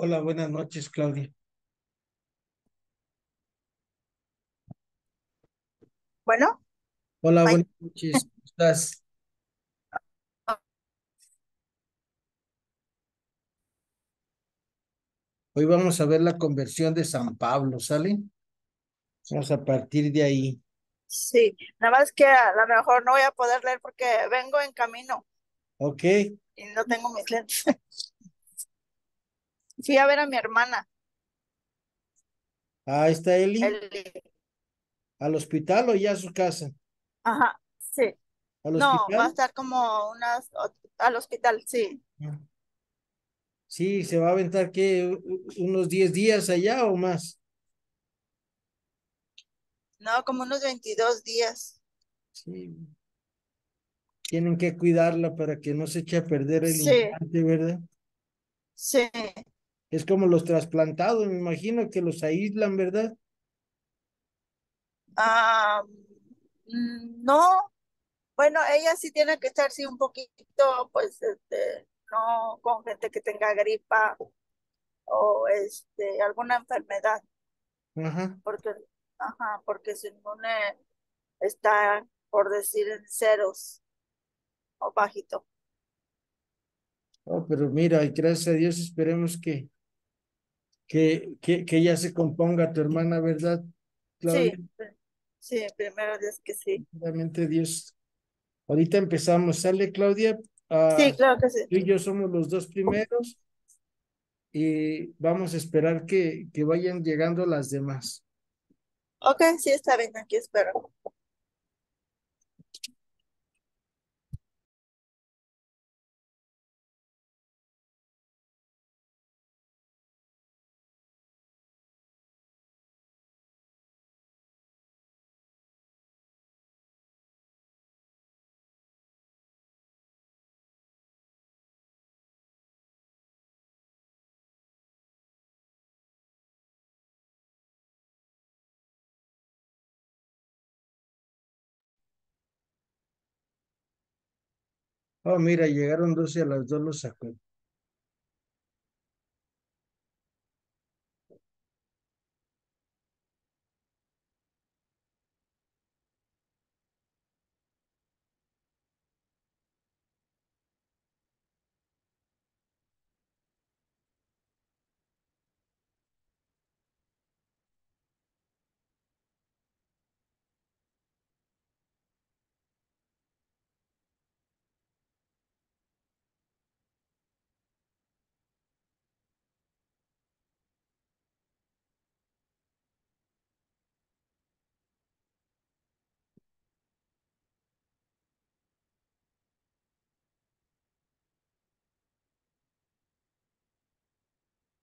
Hola, buenas noches, Claudia. Bueno, Hola, ay, buenas noches. ¿Cómo estás? Hoy vamos a ver la conversión de San Pablo, ¿sale? Vamos a partir de ahí. sí, nada más que a lo mejor no voy a poder leer porque vengo en camino Ok. y no tengo mis lentes. Fui a ver a mi hermana, Ahí está Eli. el, ¿Al hospital o ya a su casa? ajá, sí. ¿Al No, va a hospital? estar como al hospital, sí. Ah, sí, se va a aventar que unos 10 días allá o más. No, como unos 22 días. Sí, tienen que cuidarla para que no se eche a perder el Sí, implante, ¿verdad? sí. Es como los trasplantados, me imagino que los aíslan, ¿verdad? Ah, no, bueno, ella sí tiene que estar, sí, un poquito, pues, no con gente que tenga gripa o alguna enfermedad. Ajá. Porque, ajá, porque su inmune está, por decir, en ceros o bajito. Oh, pero mira, y gracias a Dios esperemos que ya se componga tu hermana, ¿verdad, Claudia? Sí, sí, primero Dios que sí. Realmente Dios. Ahorita empezamos, ¿sale, Claudia? Sí, claro que Tú y sí. yo somos los dos primeros y vamos a esperar que vayan llegando las demás. Ok, sí, está bien, aquí espero. Oh, mira, llegaron 12 a las 2 los sacó.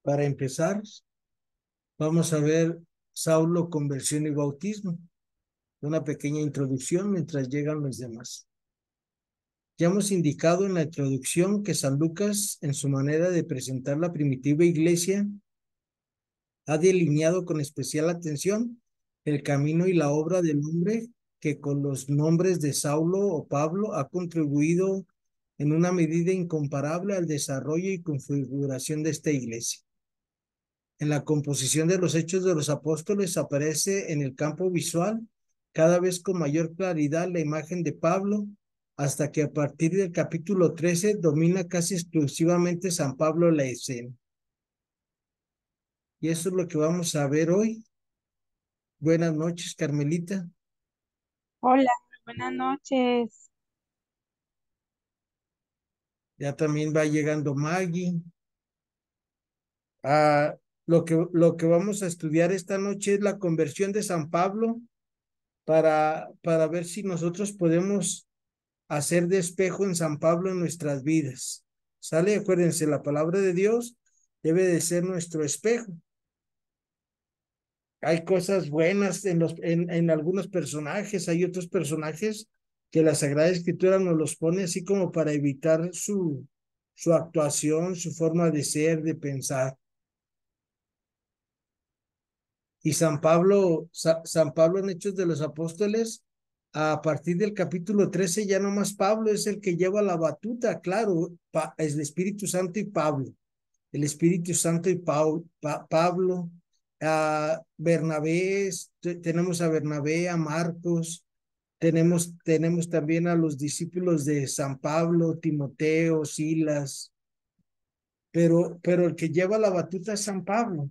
Para empezar, vamos a ver Saulo, conversión y bautismo. Una pequeña introducción mientras llegan los demás. Ya hemos indicado en la introducción que San Lucas, en su manera de presentar la primitiva iglesia, ha delineado con especial atención el camino y la obra del hombre que con los nombres de Saulo o Pablo ha contribuido en una medida incomparable al desarrollo y configuración de esta iglesia. En la composición de los Hechos de los Apóstoles aparece en el campo visual cada vez con mayor claridad la imagen de Pablo, hasta que a partir del capítulo 13 domina casi exclusivamente San Pablo la escena. Y eso es lo que vamos a ver hoy. Buenas noches, Carmelita. Hola, buenas noches. Ya también va llegando Maggie. Ah, lo que vamos a estudiar esta noche es la conversión de San Pablo para ver si nosotros podemos hacer de espejo en San Pablo en nuestras vidas. ¿Sale? Acuérdense, la palabra de Dios debe de ser nuestro espejo. Hay cosas buenas en algunos personajes, hay otros personajes que la Sagrada Escritura nos los pone así como para evitar su actuación, su forma de ser, de pensar. Y San Pablo en Hechos de los Apóstoles, a partir del capítulo 13 ya no más Pablo es el que lleva la batuta, claro, es el Espíritu Santo y Pablo. el Espíritu Santo y Pablo, a Bernabé, tenemos a Bernabé, a Marcos, tenemos también a los discípulos de San Pablo, Timoteo, Silas, pero el que lleva la batuta es San Pablo.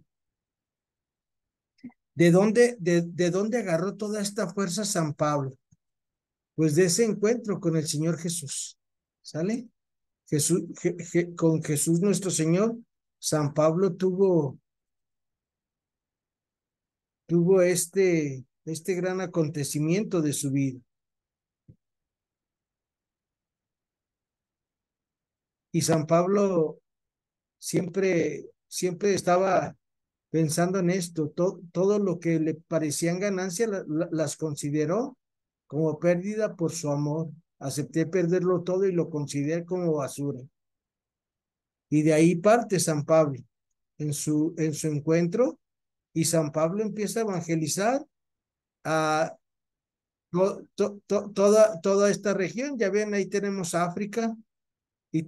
¿De dónde agarró toda esta fuerza San Pablo? Pues de ese encuentro con el Señor Jesús, ¿sale? Con Jesús nuestro Señor, San Pablo tuvo este gran acontecimiento de su vida. Y San Pablo siempre estaba pensando en esto, todo lo que le parecían ganancias las consideró como pérdida por su amor. Acepté perderlo todo y lo consideré como basura. Y de ahí parte San Pablo en su encuentro, y San Pablo empieza a evangelizar a toda esta región. Ya ven, ahí tenemos África y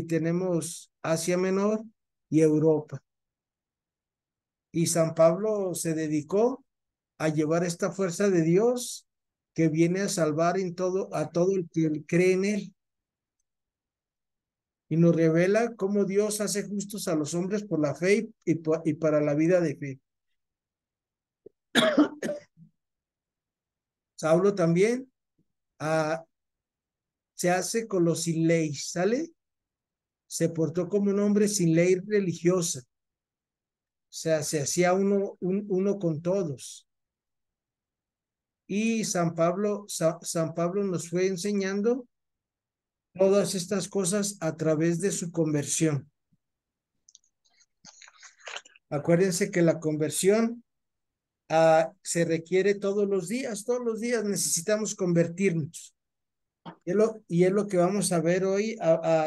tenemos Asia Menor y Europa. Y San Pablo se dedicó a llevar esta fuerza de Dios que viene a salvar a todo el que cree en él. Y nos revela cómo Dios hace justos a los hombres por la fe y para la vida de fe. Saulo también se hace con los sin ley, ¿sale? Se portó como un hombre sin ley religiosa. O sea, se hacía uno con todos. Y San Pablo nos fue enseñando todas estas cosas a través de su conversión. Acuérdense que la conversión se requiere todos los días necesitamos convertirnos. Y es lo que vamos a ver hoy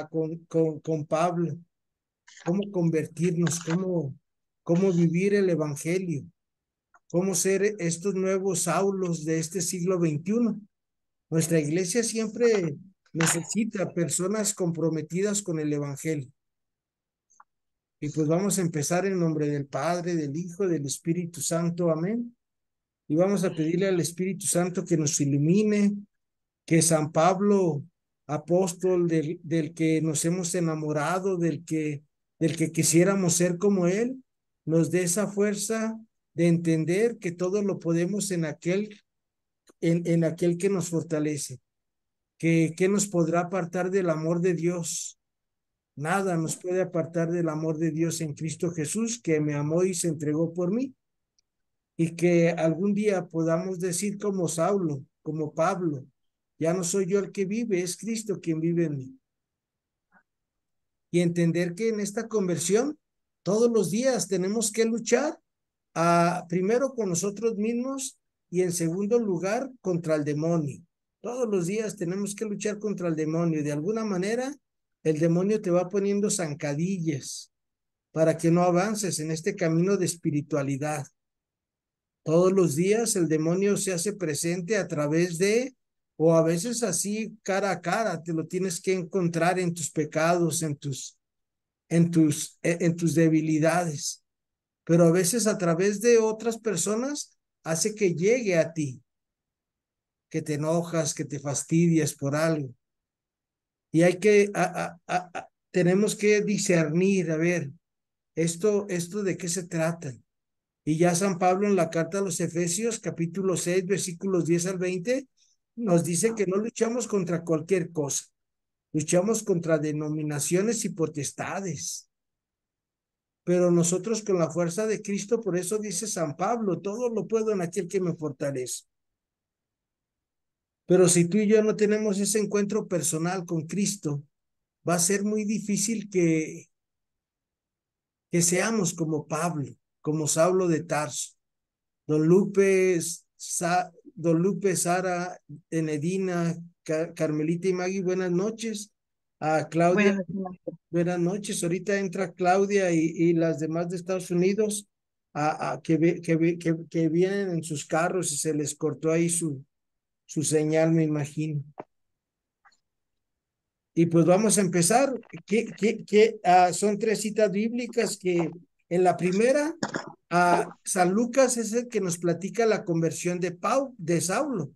con Pablo, cómo convertirnos, cómo vivir el evangelio, cómo ser estos nuevos Saulos de este siglo XXI. Nuestra iglesia siempre necesita personas comprometidas con el evangelio. Y pues vamos a empezar en nombre del Padre, del Hijo, del Espíritu Santo. Amén. Y vamos a pedirle al Espíritu Santo que nos ilumine, que San Pablo, apóstol del que nos hemos enamorado, del que quisiéramos ser como él, nos dé esa fuerza de entender que todo lo podemos en aquel que nos fortalece. Que nos podrá apartar del amor de Dios. Nada nos puede apartar del amor de Dios en Cristo Jesús, que me amó y se entregó por mí. Y que algún día podamos decir como Saulo, como Pablo, ya no soy yo el que vive, es Cristo quien vive en mí. Y entender que en esta conversión, todos los días tenemos que luchar primero con nosotros mismos y en segundo lugar contra el demonio. Todos los días tenemos que luchar contra el demonio. De alguna manera, el demonio te va poniendo zancadillas para que no avances en este camino de espiritualidad. Todos los días el demonio se hace presente a través o a veces así cara a cara, te lo tienes que encontrar en tus pecados, en tus debilidades, pero a veces a través de otras personas hace que llegue a ti, que te enojas, que te fastidias por algo. Y tenemos que discernir, a ver, esto de qué se trata. Y ya San Pablo en la carta a los Efesios, capítulo 6, versículos 10 al 20, nos dice que no luchamos contra cualquier cosa, luchamos contra denominaciones y potestades. Pero nosotros con la fuerza de Cristo, por eso dice San Pablo, todo lo puedo en aquel que me fortalece. Pero si tú y yo no tenemos ese encuentro personal con Cristo, va a ser muy difícil que seamos como Pablo, como Saulo de Tarso. Don Lupe, Sara, Enedina, Carmelita y Maggie, buenas noches. A Claudia, Buenas noches. buenas noches. Ahorita entra Claudia y las demás de Estados Unidos que vienen en sus carros y se les cortó ahí su señal, me imagino. Y pues vamos a empezar. Son tres citas bíblicas que en la primera, San Lucas es el que nos platica la conversión de Saulo.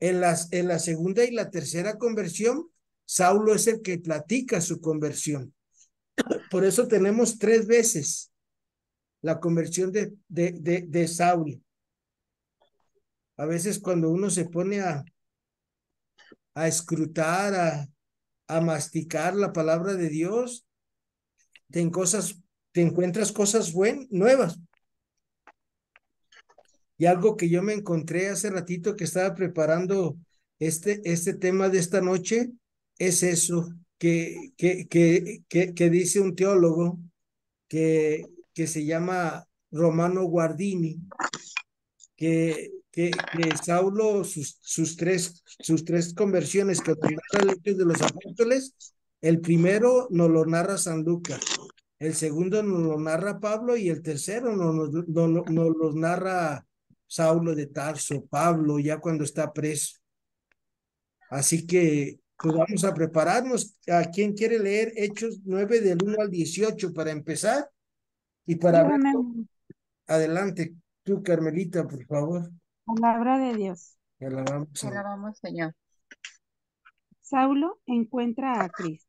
En la segunda y la tercera conversión, Saulo es el que platica su conversión. Por eso tenemos tres veces la conversión de Saulo. A veces cuando uno se pone a escrutar, a masticar la palabra de Dios, te, cosas, te encuentras cosas nuevas. Y algo que yo me encontré hace ratito que estaba preparando este tema de esta noche, es eso que dice un teólogo que se llama Romano Guardini, que Saulo, sus tres conversiones que nos narra el Hechos de los Apóstoles, el primero nos lo narra San Lucas, el segundo nos lo narra Pablo y el tercero nos lo narra Saulo de Tarso, Pablo, ya cuando está preso. Así que, pues vamos a prepararnos. ¿A quién quiere leer Hechos 9 del 1 al 18 para empezar? Y para ver, Dígame, adelante, tú, Carmelita, por favor. palabra de Dios. Te alabamos, Te Señor. alabamos, Señor. Saulo encuentra a Cristo.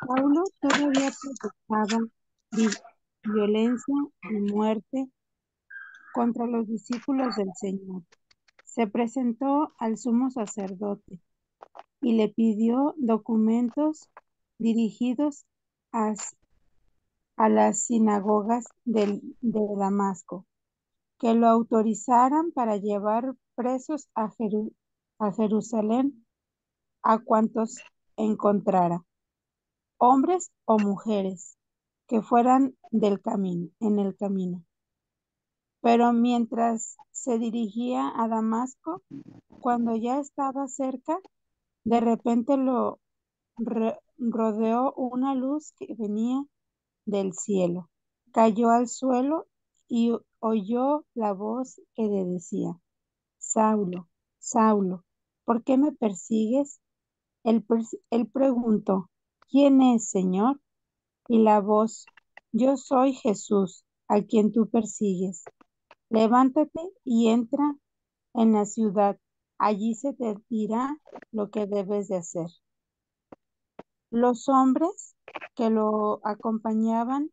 Saulo todavía protestaba violencia y muerte contra los discípulos del Señor. Se presentó al sumo sacerdote y le pidió documentos dirigidos a, a las sinagogas de Damasco, que lo autorizaran para llevar presos a Jerusalén a cuantos encontrara, hombres o mujeres, que fueran en el camino. Pero mientras se dirigía a Damasco, cuando ya estaba cerca, de repente lo rodeó una luz que venía del cielo. Cayó al suelo y oyó la voz que le decía: Saulo, Saulo, ¿por qué me persigues? Él preguntó: ¿Quién es, Señor? Y la voz: Yo soy Jesús, a quien tú persigues. Levántate y entra en la ciudad. Allí se te dirá lo que debes de hacer. Los hombres que lo acompañaban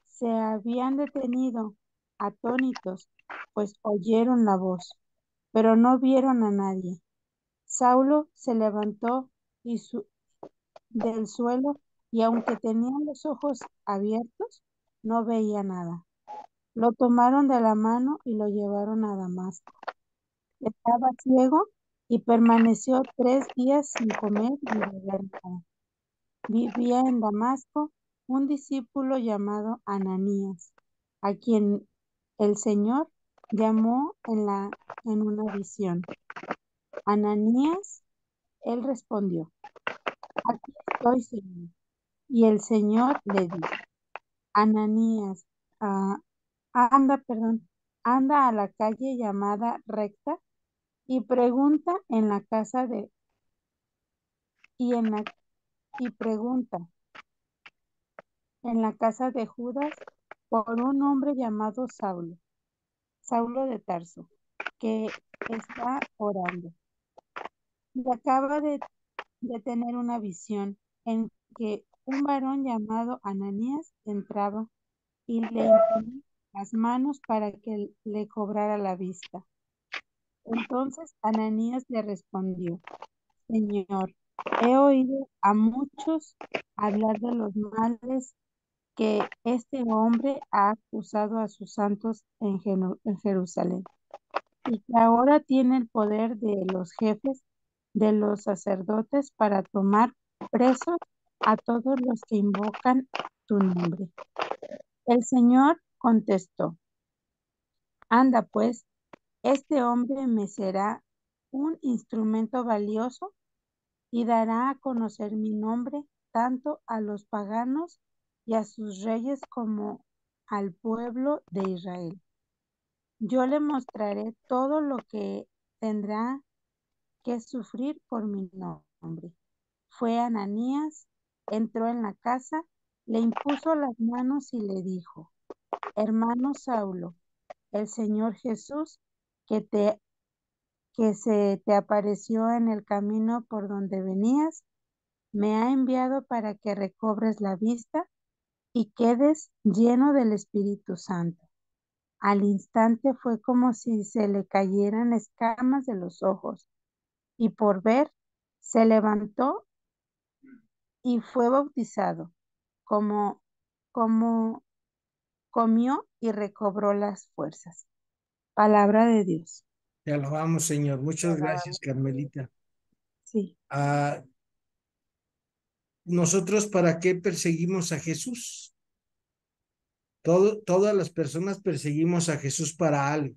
se habían detenido, atónitos, pues oyeron la voz, pero no vieron a nadie. Saulo se levantó y del suelo, y aunque tenía los ojos abiertos, no veía nada. Lo tomaron de la mano y lo llevaron a Damasco. Estaba ciego y permaneció 3 días sin comer ni beber nada. Vivía en Damasco un discípulo llamado Ananías, a quien el Señor llamó en una visión. Ananías, él respondió: Aquí estoy, Señor. Y el Señor le dijo: Ananías, ah, anda a la calle llamada Recta y pregunta en la casa de y en la y pregunta en la casa de Judas por un hombre llamado Saulo, Saulo de Tarso, que está orando. Y acaba de tener una visión en que un varón llamado Ananías entraba y le imponía las manos para que le cobrara la vista. Entonces Ananías le respondió: Señor, he oído a muchos hablar de los males que este hombre ha acusado a sus santos en Jerusalén, y que ahora tiene el poder de los jefes de los sacerdotes para tomar presos a todos los que invocan tu nombre. El Señor contestó: Anda pues, este hombre me será un instrumento valioso y dará a conocer mi nombre tanto a los paganos y a sus reyes como al pueblo de Israel. Yo le mostraré todo lo que tendrá que sufrir por mi nombre. Fue Ananías, entró en la casa, le impuso las manos y le dijo: Hermano Saulo, el Señor Jesús, que te que se te apareció en el camino por donde venías, me ha enviado para que recobres la vista y quedes lleno del Espíritu Santo. Al instante fue como si se le cayeran escamas de los ojos, y por ver, se levantó y fue bautizado. Como, como comió y recobró las fuerzas. Palabra de Dios. Te alabamos, Señor. Muchas gracias, Carmelita. Sí. Nosotros, ¿para qué perseguimos a Jesús? Todas las personas perseguimos a Jesús para algo.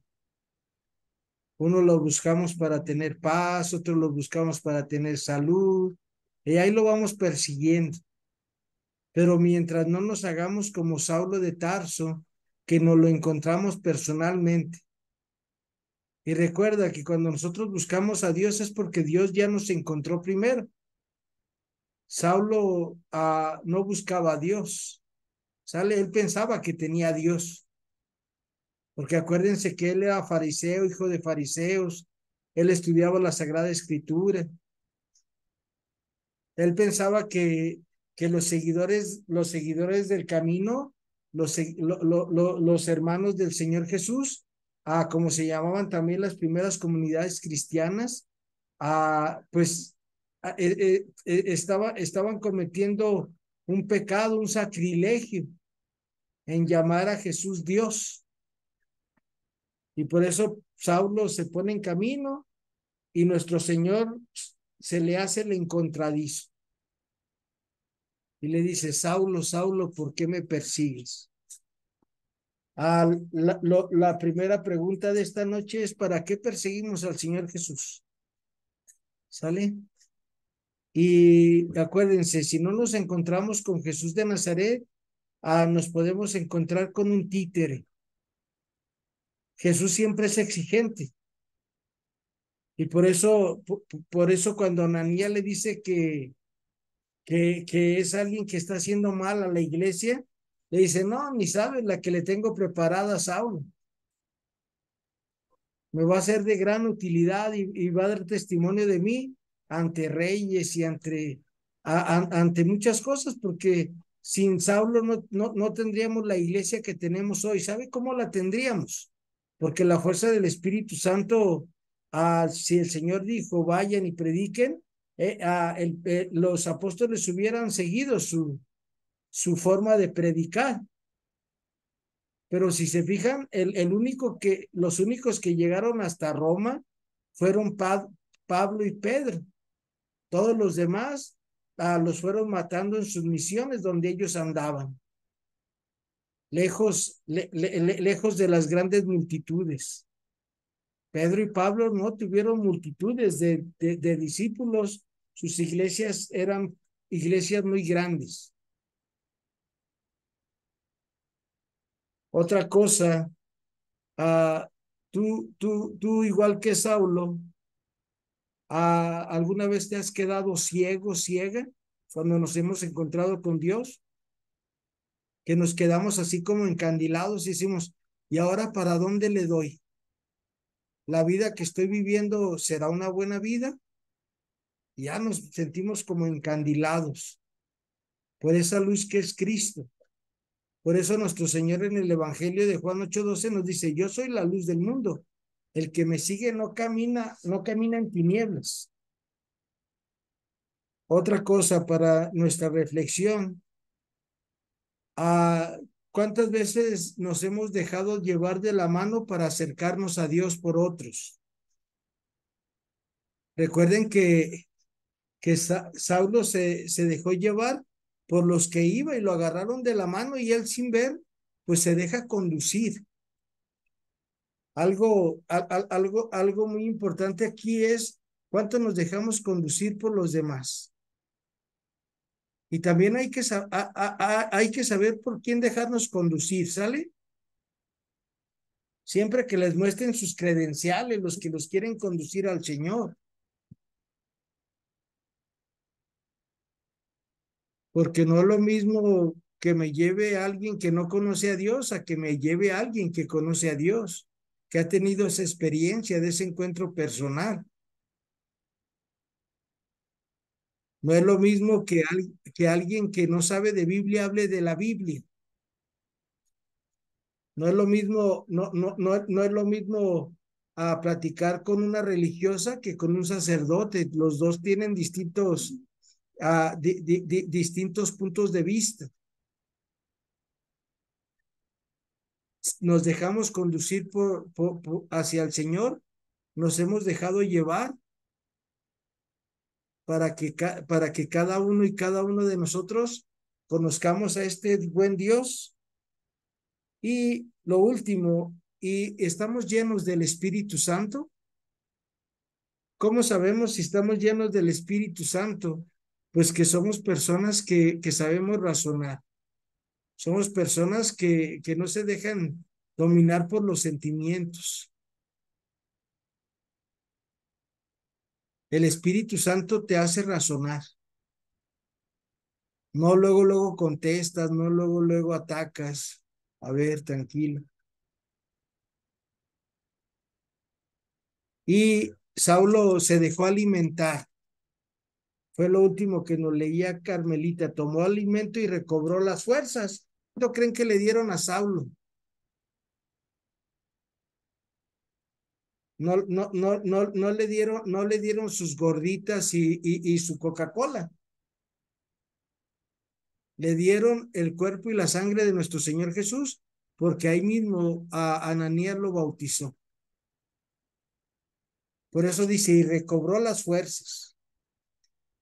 Uno lo buscamos para tener paz, otro lo buscamos para tener salud, y ahí lo vamos persiguiendo. Pero mientras no nos hagamos como Saulo de Tarso, que nos lo encontramos personalmente. Y recuerda que cuando nosotros buscamos a Dios es porque Dios ya nos encontró primero. Saulo no buscaba a Dios, ¿sale? Él pensaba que tenía a Dios, porque acuérdense que él era fariseo, hijo de fariseos, él estudiaba la Sagrada Escritura. Él pensaba que los seguidores del camino, los hermanos del Señor Jesús, como se llamaban también las primeras comunidades cristianas, pues estaban cometiendo un pecado, un sacrilegio en llamar a Jesús Dios. Y por eso Saulo se pone en camino y nuestro Señor se le hace el encontradizo. Y le dice: Saulo, Saulo, ¿por qué me persigues? La primera pregunta de esta noche es: ¿para qué perseguimos al Señor Jesús? ¿Sale? Y acuérdense, si no nos encontramos con Jesús de Nazaret, nos podemos encontrar con un títere. Jesús siempre es exigente. Y por eso cuando Ananías le dice que es alguien que está haciendo mal a la iglesia, le dice: no, ni sabes la que le tengo preparada a Saulo. Me va a ser de gran utilidad y va a dar testimonio de mí ante reyes y ante muchas cosas, porque sin Saulo no tendríamos la iglesia que tenemos hoy. ¿Sabe cómo la tendríamos? Porque la fuerza del Espíritu Santo, si el Señor dijo vayan y prediquen, los apóstoles hubieran seguido su forma de predicar. Pero si se fijan, los únicos que llegaron hasta Roma fueron Pablo y Pedro. Todos los demás los fueron matando en sus misiones donde ellos andaban, lejos de las grandes multitudes. Pedro y Pablo no tuvieron multitudes de discípulos, sus iglesias eran iglesias muy grandes. Otra cosa, tú igual que Saulo, ¿alguna vez te has quedado ciego, ciega, cuando nos hemos encontrado con Dios? Que nos quedamos así como encandilados y decimos: ¿y ahora para dónde le doy? ¿La vida que estoy viviendo será una buena vida? Ya nos sentimos como encandilados por esa luz que es Cristo. Por eso nuestro Señor en el Evangelio de Juan 8:12 nos dice: yo soy la luz del mundo. El que me sigue no camina en tinieblas. Otra cosa para nuestra reflexión: ¿cuántas veces nos hemos dejado llevar de la mano para acercarnos a Dios por otros? Recuerden que Saulo se dejó llevar por los que iba y lo agarraron de la mano, y él, sin ver, pues se deja conducir. Algo muy importante aquí es cuánto nos dejamos conducir por los demás. Y también hay que saber por quién dejarnos conducir, ¿sale? Siempre que les muestren sus credenciales, los que los quieren conducir al Señor. porque no es lo mismo que me lleve a alguien que no conoce a Dios a que me lleve a alguien que conoce a Dios, que ha tenido esa experiencia de ese encuentro personal. No es lo mismo que alguien que no sabe de Biblia hable de la Biblia. No es lo mismo, no es lo mismo a platicar con una religiosa que con un sacerdote. Los dos tienen distintos puntos de vista. Nos dejamos conducir hacia el Señor, nos hemos dejado llevar para que cada uno y cada uno de nosotros conozcamos a este buen Dios. Y lo último, y estamos llenos del Espíritu Santo. ¿Cómo sabemos si estamos llenos del Espíritu Santo? Pues que somos personas que sabemos razonar. Somos personas que no se dejan dominar por los sentimientos. El Espíritu Santo te hace razonar. No luego contestas, no luego atacas. A ver, tranquilo. Y Saulo se dejó alimentar. Fue lo último que nos leía Carmelita. Tomó alimento y recobró las fuerzas. ¿No creen que le dieron a Saulo? No le dieron sus gorditas y su Coca-Cola. Le dieron el cuerpo y la sangre de nuestro Señor Jesús, porque ahí mismo a Ananías lo bautizó. Por eso dice, y recobró las fuerzas.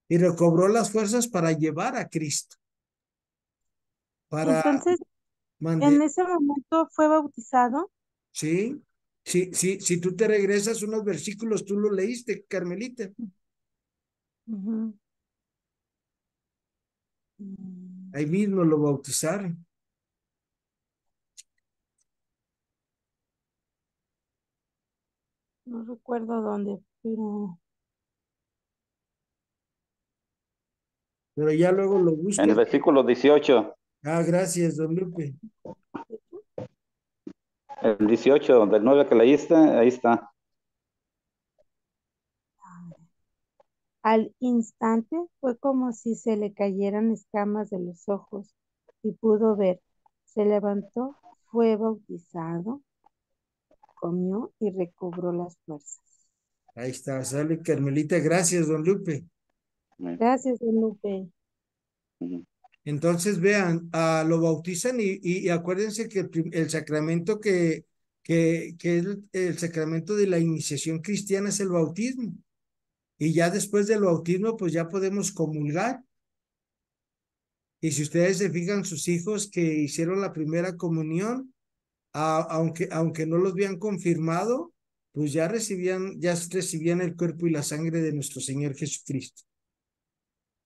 Y recobró las fuerzas para llevar a Cristo. Para Entonces, en mandar. ese momento fue bautizado. Sí, sí, sí, si tú te regresas unos versículos, tú lo leíste, Carmelita. Ujú. Mm, Ahí mismo lo bautizaron. No recuerdo dónde, pero Pero ya luego lo En el buscas. versículo 18, Ah, gracias, don Lupe. el 18 del 9 que leíste, ahí está. al instante fue como si se le cayeran escamas de los ojos y pudo ver. Se levantó, fue bautizado, comió y recobró las fuerzas. Ahí está, sale Carmelita. Gracias, don Lupe. Gracias, don Lupe. Ujú. Entonces, vean, lo bautizan y acuérdense que el sacramento que es el sacramento de la iniciación cristiana es el bautismo. Y ya después del bautismo, pues ya podemos comulgar. Y si ustedes se fijan, sus hijos que hicieron la primera comunión, aunque no los habían confirmado, pues ya recibían el cuerpo y la sangre de nuestro Señor Jesucristo.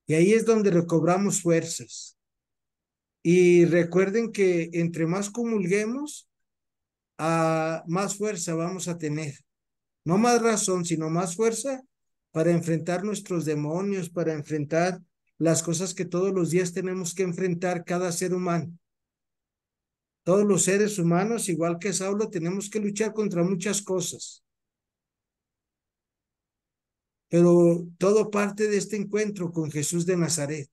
Y ahí es donde recobramos fuerzas. Y recuerden que entre más comulguemos, más fuerza vamos a tener. No más razón, sino más fuerza para enfrentar nuestros demonios, para enfrentar las cosas que todos los días tenemos que enfrentar cada ser humano. Todos los seres humanos, igual que Saulo, tenemos que luchar contra muchas cosas. Pero todo parte de este encuentro con Jesús de Nazaret.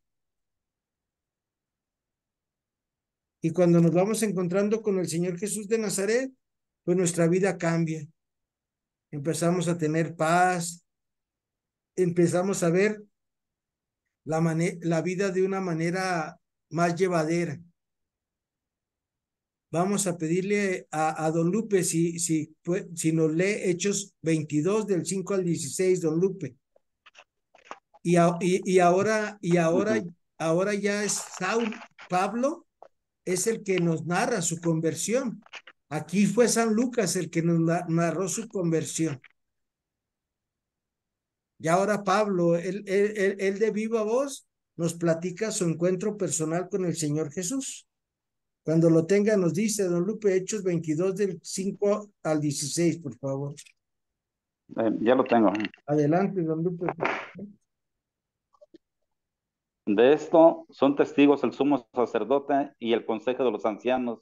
Y cuando nos vamos encontrando con el Señor Jesús de Nazaret, pues nuestra vida cambia. Empezamos a tener paz, empezamos a ver la vida de una manera más llevadera. Vamos a pedirle a don Lupe si nos lee Hechos 22 del 5 al 16, don Lupe. Ahora ya es Pablo es el que nos narra su conversión. Aquí fue San Lucas el que nos narró su conversión. Y ahora Pablo, él de viva voz, nos platica su encuentro personal con el Señor Jesús. Cuando lo tenga, nos dice, don Lupe, Hechos 22 del 5 al 16, por favor. Ya lo tengo. Adelante, don Lupe. De esto son testigos el sumo sacerdote y el consejo de los ancianos.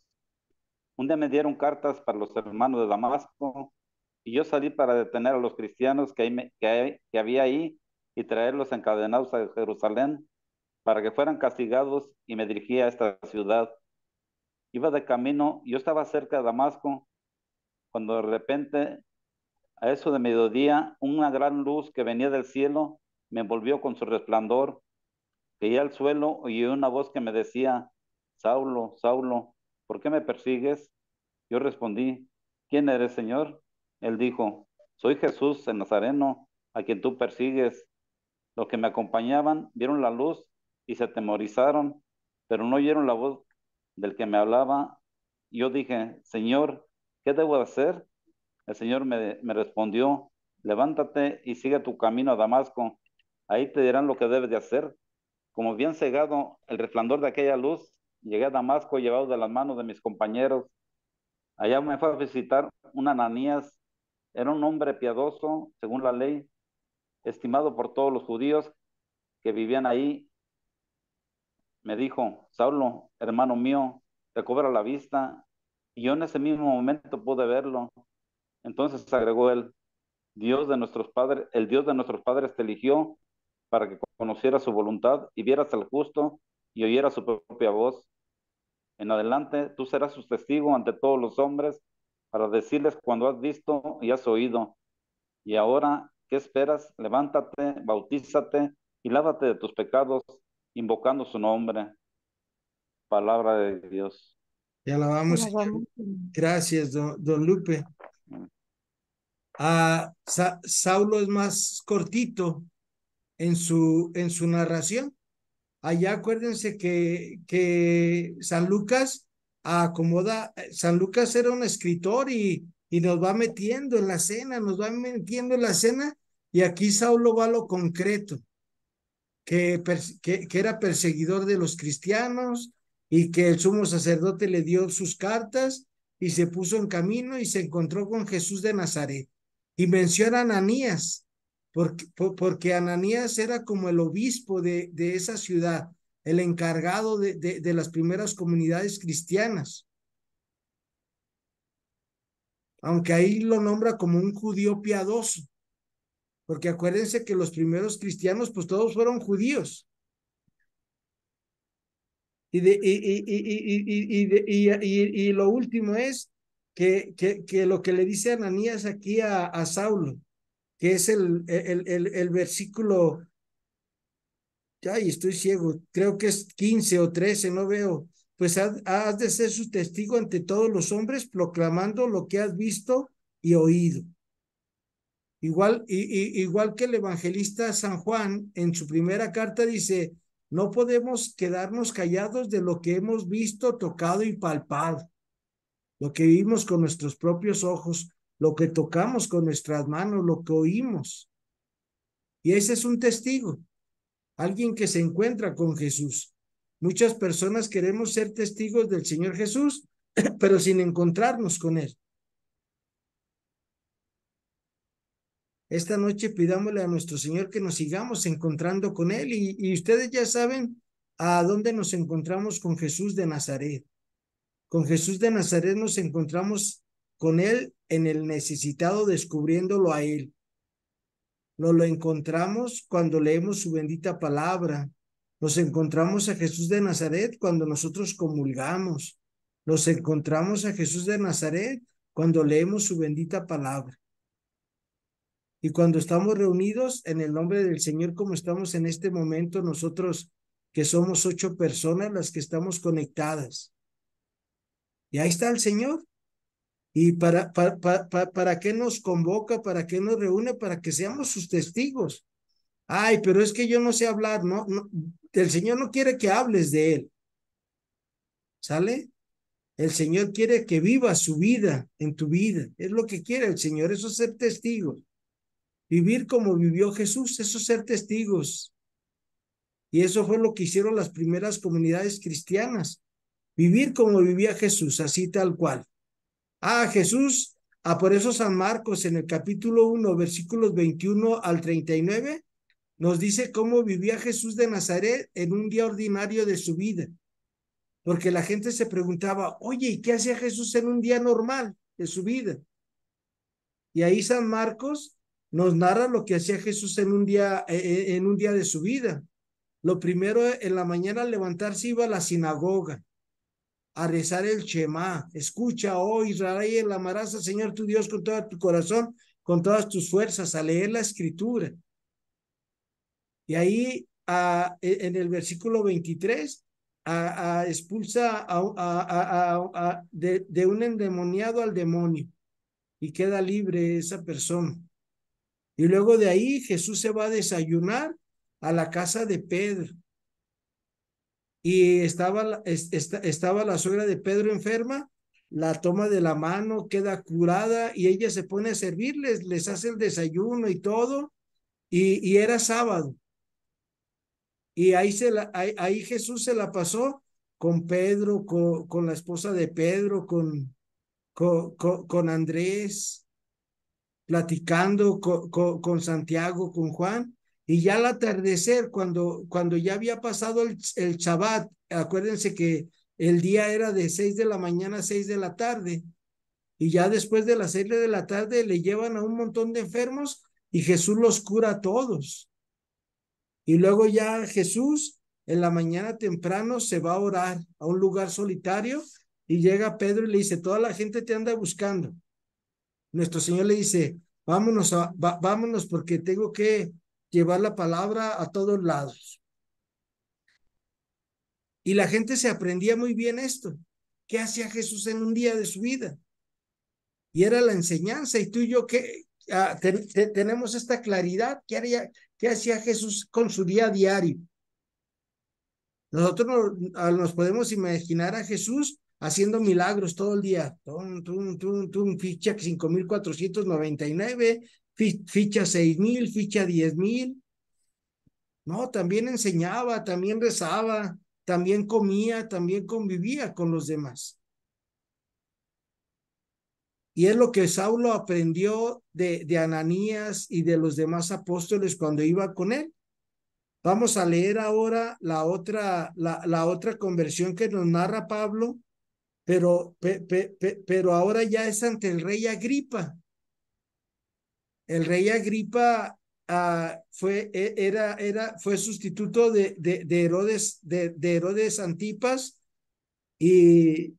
Un día me dieron cartas para los hermanos de Damasco y yo salí para detener a los cristianos que había ahí y traerlos encadenados a Jerusalén para que fueran castigados, y me dirigí a esta ciudad. Iba de camino, yo estaba cerca de Damasco, cuando de repente, a eso de mediodía, una gran luz que venía del cielo me envolvió con su resplandor. Caí al suelo y oí una voz que me decía: Saulo, Saulo, ¿por qué me persigues? Yo respondí: ¿quién eres, Señor? Él dijo: soy Jesús el Nazareno, a quien tú persigues. Los que me acompañaban vieron la luz y se atemorizaron, pero no oyeron la voz del que me hablaba. Yo dije: Señor, ¿qué debo hacer? El Señor me respondió: levántate y sigue tu camino a Damasco. Ahí te dirán lo que debes de hacer. Como bien cegado el resplandor de aquella luz, llegué a Damasco llevado de las manos de mis compañeros. Allá me fue a visitar un Ananías. Era un hombre piadoso, según la ley, estimado por todos los judíos que vivían ahí. Me dijo: Saulo, hermano mío, recobra la vista. Y yo en ese mismo momento pude verlo. Entonces agregó él: Dios de nuestros padres, el Dios de nuestros padres te eligió para que conocieras su voluntad y vieras al justo y oyeras su propia voz. En adelante tú serás su testigo ante todos los hombres para decirles cuando has visto y has oído. Y ahora, ¿qué esperas? Levántate, bautízate y lávate de tus pecados, invocando su nombre. Palabra de Dios. Te alabamos, Señor. Alabamos, Señor. Gracias, don Lupe. Saulo es más cortito en su narración. Allá acuérdense que San Lucas San Lucas era un escritor y nos va metiendo en la escena, y aquí Saulo va a lo concreto, que era perseguidor de los cristianos y que el sumo sacerdote le dio sus cartas y se puso en camino y se encontró con Jesús de Nazaret. Y menciona a Ananías, porque Ananías era como el obispo de esa ciudad, el encargado de las primeras comunidades cristianas. Aunque ahí lo nombra como un judío piadoso, porque acuérdense que los primeros cristianos, pues todos fueron judíos. Y lo último es que lo que le dice Ananías aquí a Saulo, que es el versículo, ay, estoy ciego, creo que es 15 o 13, no veo, pues has de ser su testigo ante todos los hombres, proclamando lo que has visto y oído. Igual que el evangelista San Juan, en su primera carta dice: no podemos quedarnos callados de lo que hemos visto, tocado y palpado, lo que vimos con nuestros propios ojos, lo que tocamos con nuestras manos, lo que oímos. Y ese es un testigo, alguien que se encuentra con Jesús. Muchas personas queremos ser testigos del Señor Jesús, pero sin encontrarnos con Él. Esta noche pidámosle a nuestro Señor que nos sigamos encontrando con Él, y ustedes ya saben a dónde nos encontramos con Jesús de Nazaret. Con Jesús de Nazaret nos encontramos con Él en el necesitado, descubriéndolo a Él. Nos lo encontramos cuando leemos su bendita palabra. Nos encontramos a Jesús de Nazaret cuando nosotros comulgamos. Nos encontramos a Jesús de Nazaret cuando leemos su bendita palabra. Y cuando estamos reunidos en el nombre del Señor, como estamos en este momento, nosotros que somos 8 personas las que estamos conectadas. Y ahí está el Señor. ¿Y para qué nos convoca? ¿Para qué nos reúne? Para que seamos sus testigos. Ay, pero es que yo no sé hablar, no, el Señor no quiere que hables de Él. ¿Sale? El Señor quiere que vivas su vida en tu vida. Es lo que quiere el Señor, eso es ser testigos. Vivir como vivió Jesús, eso es ser testigos. Y eso fue lo que hicieron las primeras comunidades cristianas. Vivir como vivía Jesús, así tal cual. Jesús, por eso San Marcos en el capítulo 1, versículos 21 al 39, nos dice cómo vivía Jesús de Nazaret en un día ordinario de su vida. Porque la gente se preguntaba, oye, ¿y qué hacía Jesús en un día normal de su vida? Y ahí San Marcos nos narra lo que hacía Jesús en un día de su vida. Lo primero, en la mañana al levantarse iba a la sinagoga a rezar el Shema. Escucha, oh Israel, amarás al Señor tu Dios con todo tu corazón, con todas tus fuerzas, a leer la escritura. Y ahí en el versículo 23 expulsa de un endemoniado al demonio y queda libre esa persona. Y luego de ahí Jesús se va a desayunar a la casa de Pedro. Y estaba la suegra de Pedro enferma, la toma de la mano, queda curada y ella se pone a servirles, les hace el desayuno y todo. Y era sábado. Y ahí Jesús se la pasó con Pedro, con la esposa de Pedro, con Andrés, platicando con Santiago, con Juan. Y ya al atardecer, cuando ya había pasado el Shabbat, acuérdense que el día era de 6 de la mañana a 6 de la tarde. Y ya después de las 6 de la tarde le llevan a un montón de enfermos y Jesús los cura a todos. Y luego ya Jesús en la mañana temprano se va a orar a un lugar solitario y llega Pedro y le dice, toda la gente te anda buscando. Nuestro Señor le dice, vámonos porque tengo que llevar la palabra a todos lados. Y la gente se aprendía muy bien esto. ¿Qué hacía Jesús en un día de su vida? Y era la enseñanza. Y tú y yo tenemos esta claridad. ¿Qué hacía Jesús con su día diario? Nosotros nos podemos imaginar a Jesús haciendo milagros todo el día. Ficha 5,499, ficha 6,000, ficha 10,000. No, también enseñaba, también rezaba, también comía, también convivía con los demás. Y es lo que Saulo aprendió de Ananías y de los demás apóstoles cuando iba con él. Vamos a leer ahora la otra conversión que nos narra Pablo, pero ahora ya es ante el rey Agripa. El rey Agripa fue sustituto de Herodes Antipas y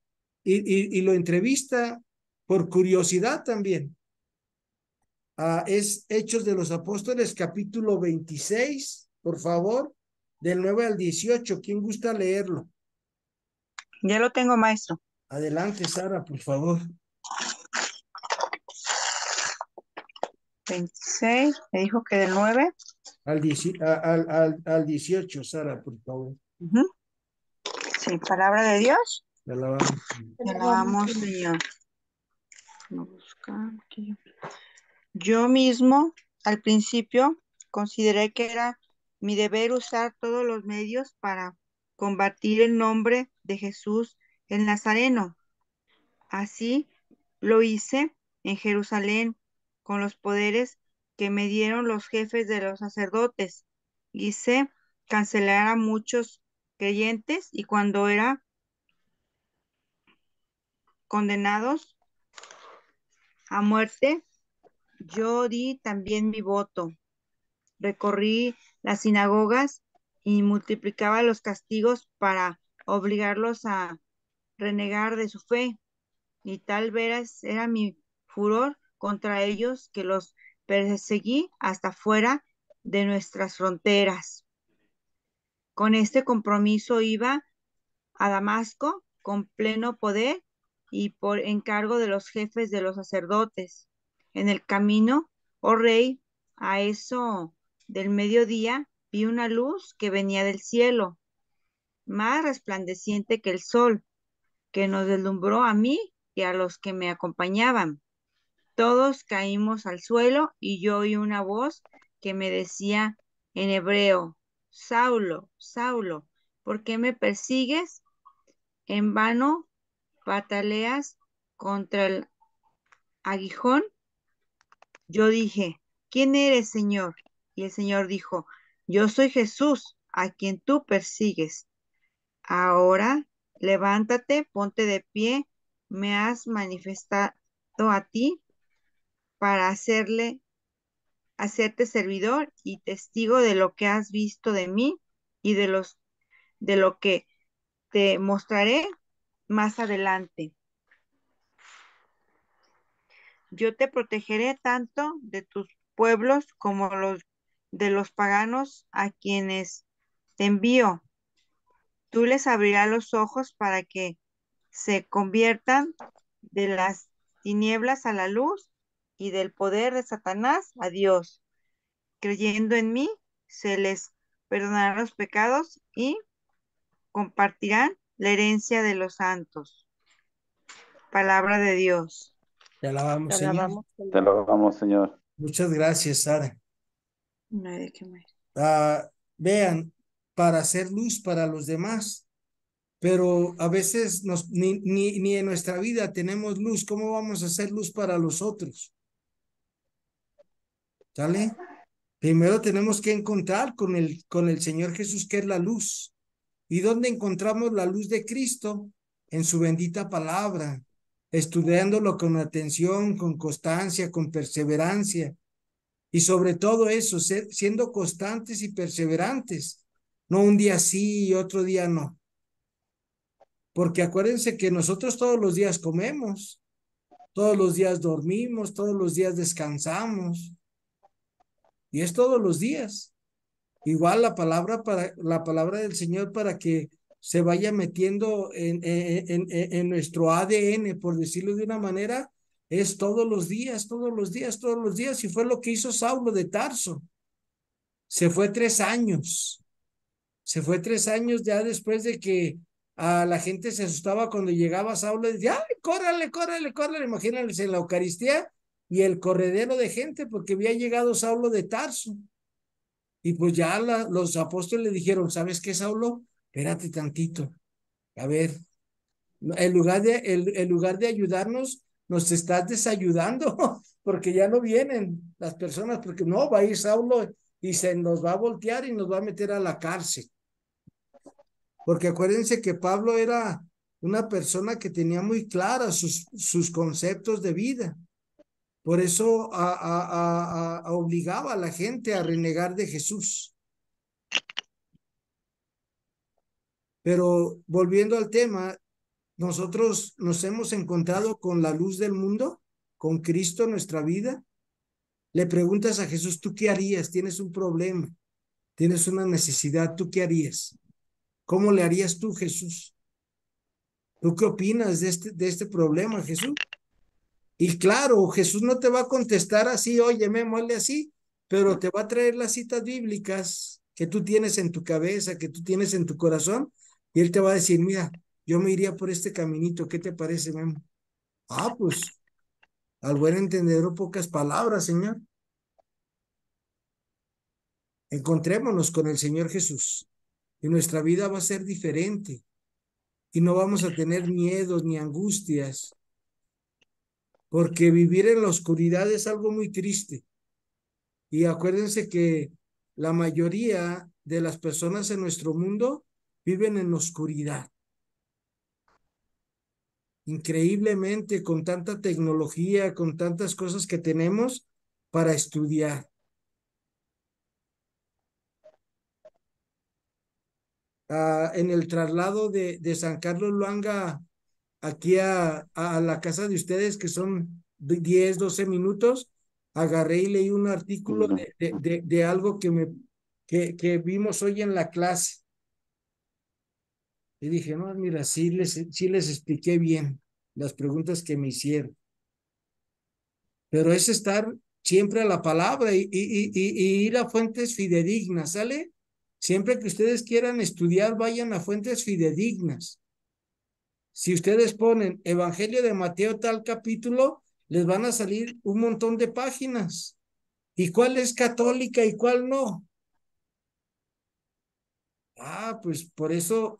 lo entrevista por curiosidad también. Es Hechos de los Apóstoles, capítulo 26, por favor, del 9 al 18. ¿Quién gusta leerlo? Ya lo tengo, maestro. Adelante, Sara, por favor. 26, me dijo que del 9. Al 18, Sara, por favor. Sí, palabra de Dios. Te alabamos. Te alabamos, Señor. Vamos a buscar aquí. Yo mismo, al principio, consideré que era mi deber usar todos los medios para combatir el nombre de Jesús el Nazareno. Así lo hice en Jerusalén con los poderes que me dieron los jefes de los sacerdotes. Hice cancelar a muchos creyentes y cuando eran condenados a muerte, yo di también mi voto. Recorrí las sinagogas y multiplicaba los castigos para obligarlos a renegar de su fe. Y tal vez era mi furor contra ellos que los perseguí hasta fuera de nuestras fronteras. Con este compromiso iba a Damasco con pleno poder y por encargo de los jefes de los sacerdotes. En el camino, oh rey, a eso del mediodía vi una luz que venía del cielo, más resplandeciente que el sol, que nos deslumbró a mí y a los que me acompañaban. Todos caímos al suelo y yo oí una voz que me decía en hebreo, Saulo, Saulo, ¿por qué me persigues? En vano pataleas contra el aguijón. Yo dije, ¿quién eres, Señor? Y el Señor dijo, Yo soy Jesús, a quien tú persigues. Ahora, levántate, ponte de pie. Me has manifestado a ti para hacerte servidor y testigo de lo que has visto de mí y de lo que te mostraré más adelante. Yo te protegeré tanto de tus pueblos como de los paganos a quienes te envío. Tú les abrirás los ojos para que se conviertan de las tinieblas a la luz y del poder de Satanás a Dios. Creyendo en mí, se les perdonarán los pecados y compartirán la herencia de los santos. Palabra de Dios. Te alabamos, Señor. Te lo damos, Señor. Muchas gracias, Sara. No hay de qué más. Vean, para hacer luz para los demás, pero a veces ni en nuestra vida tenemos luz. ¿Cómo vamos a hacer luz para los otros? ¿Sale? Primero tenemos que encontrar con el Señor Jesús, que es la luz. ¿Y dónde encontramos la luz de Cristo? En su bendita palabra, estudiándolo con atención, con constancia, con perseverancia. Y sobre todo eso, siendo constantes y perseverantes. No un día sí y otro día no. Porque acuérdense que nosotros todos los días comemos, todos los días dormimos, todos los días descansamos. Y es todos los días. Igual la palabra del Señor para que se vaya metiendo en nuestro ADN, por decirlo de una manera, es todos los días, todos los días, todos los días. Y fue lo que hizo Saulo de Tarso. Se fue 3 años. Se fue 3 años ya después de que a la gente se asustaba cuando llegaba Saulo y decía, ¡ay, córrale, córrale, córrale! Imagínense en la Eucaristía y el corredero de gente porque había llegado Saulo de Tarso. Y pues ya los apóstoles le dijeron, ¿sabes qué, Saulo? Espérate tantito. A ver, en lugar de ayudarnos, nos estás desayudando, porque ya no vienen las personas, porque no, va a ir Saulo y se nos va a voltear y nos va a meter a la cárcel. Porque acuérdense que Pablo era una persona que tenía muy claras sus conceptos de vida. Por eso obligaba a la gente a renegar de Jesús. Pero volviendo al tema, nosotros nos hemos encontrado con la luz del mundo, con Cristo en nuestra vida. Le preguntas a Jesús, ¿tú qué harías? Tienes un problema, tienes una necesidad, ¿tú qué harías? ¿Cómo le harías tú, Jesús? ¿Tú qué opinas de este problema, Jesús? Y claro, Jesús no te va a contestar así, oye, me mole así, pero te va a traer las citas bíblicas que tú tienes en tu cabeza, que tú tienes en tu corazón, y él te va a decir, mira, yo me iría por este caminito, ¿qué te parece, Memo? Pues, al buen entendedor, pocas palabras, Señor. Encontrémonos con el Señor Jesús, y nuestra vida va a ser diferente, y no vamos a tener miedos ni angustias, porque vivir en la oscuridad es algo muy triste. Y acuérdense que la mayoría de las personas en nuestro mundo viven en oscuridad. Increíblemente, con tanta tecnología, con tantas cosas que tenemos para estudiar. En el traslado de San Carlos Luanga aquí a la casa de ustedes, que son 10, 12 minutos, agarré y leí un artículo de algo que vimos hoy en la clase. Y dije, no, mira, sí les expliqué bien las preguntas que me hicieron. Pero es estar siempre a la palabra y ir a fuentes fidedignas, ¿sale? Siempre que ustedes quieran estudiar, vayan a fuentes fidedignas. Si ustedes ponen Evangelio de Mateo tal capítulo, les van a salir un montón de páginas. ¿Y cuál es católica y cuál no? Pues por eso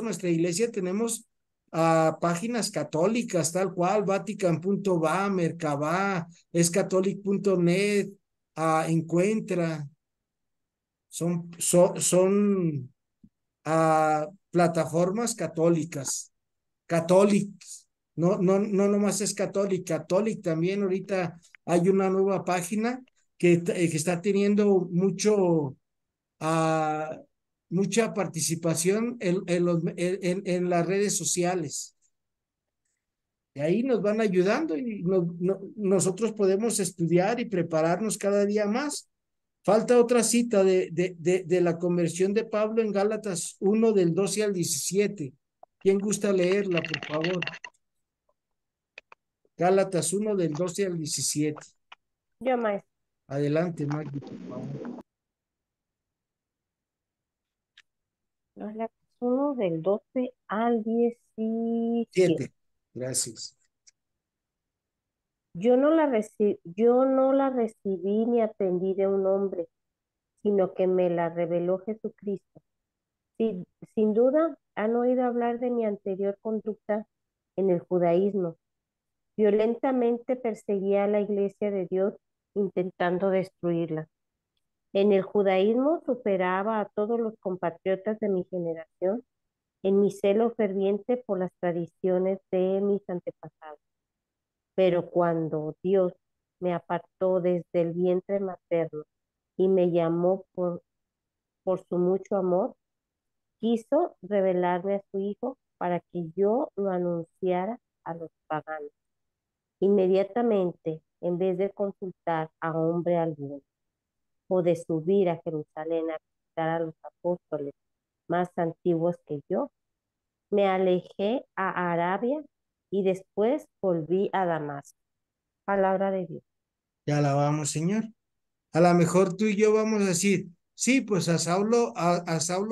nuestra iglesia tenemos páginas católicas, tal cual, Vatican.va, Mercabá, escatholic.net, Encuentra. son plataformas católicas. No nomás es Catholic también ahorita hay una nueva página que está teniendo mucha participación en las redes sociales. Y ahí nos van ayudando y nosotros podemos estudiar y prepararnos cada día más. Falta otra cita de la conversión de Pablo en Gálatas 1 del 12 al 17. ¿Quién gusta leerla, por favor? Gálatas 1 del 12 al 17. Yo, maestro. Adelante, Magdi, por favor. Gálatas 1 del 12 al 17. Gracias. Yo no la recibí ni aprendí de un hombre, sino que me la reveló Jesucristo. Sin duda, han oído hablar de mi anterior conducta en el judaísmo. Violentamente perseguía a la iglesia de Dios intentando destruirla. En el judaísmo superaba a todos los compatriotas de mi generación en mi celo ferviente por las tradiciones de mis antepasados. Pero cuando Dios me apartó desde el vientre materno y me llamó por su mucho amor, quiso revelarme a su Hijo para que yo lo anunciara a los paganos. Inmediatamente, en vez de consultar a hombre alguno o de subir a Jerusalén a visitar a los apóstoles más antiguos que yo, me alejé a Arabia y después volví a Damasco. Palabra de Dios. Ya alabamos, Señor. A lo mejor tú y yo vamos a decir, sí, pues a Saulo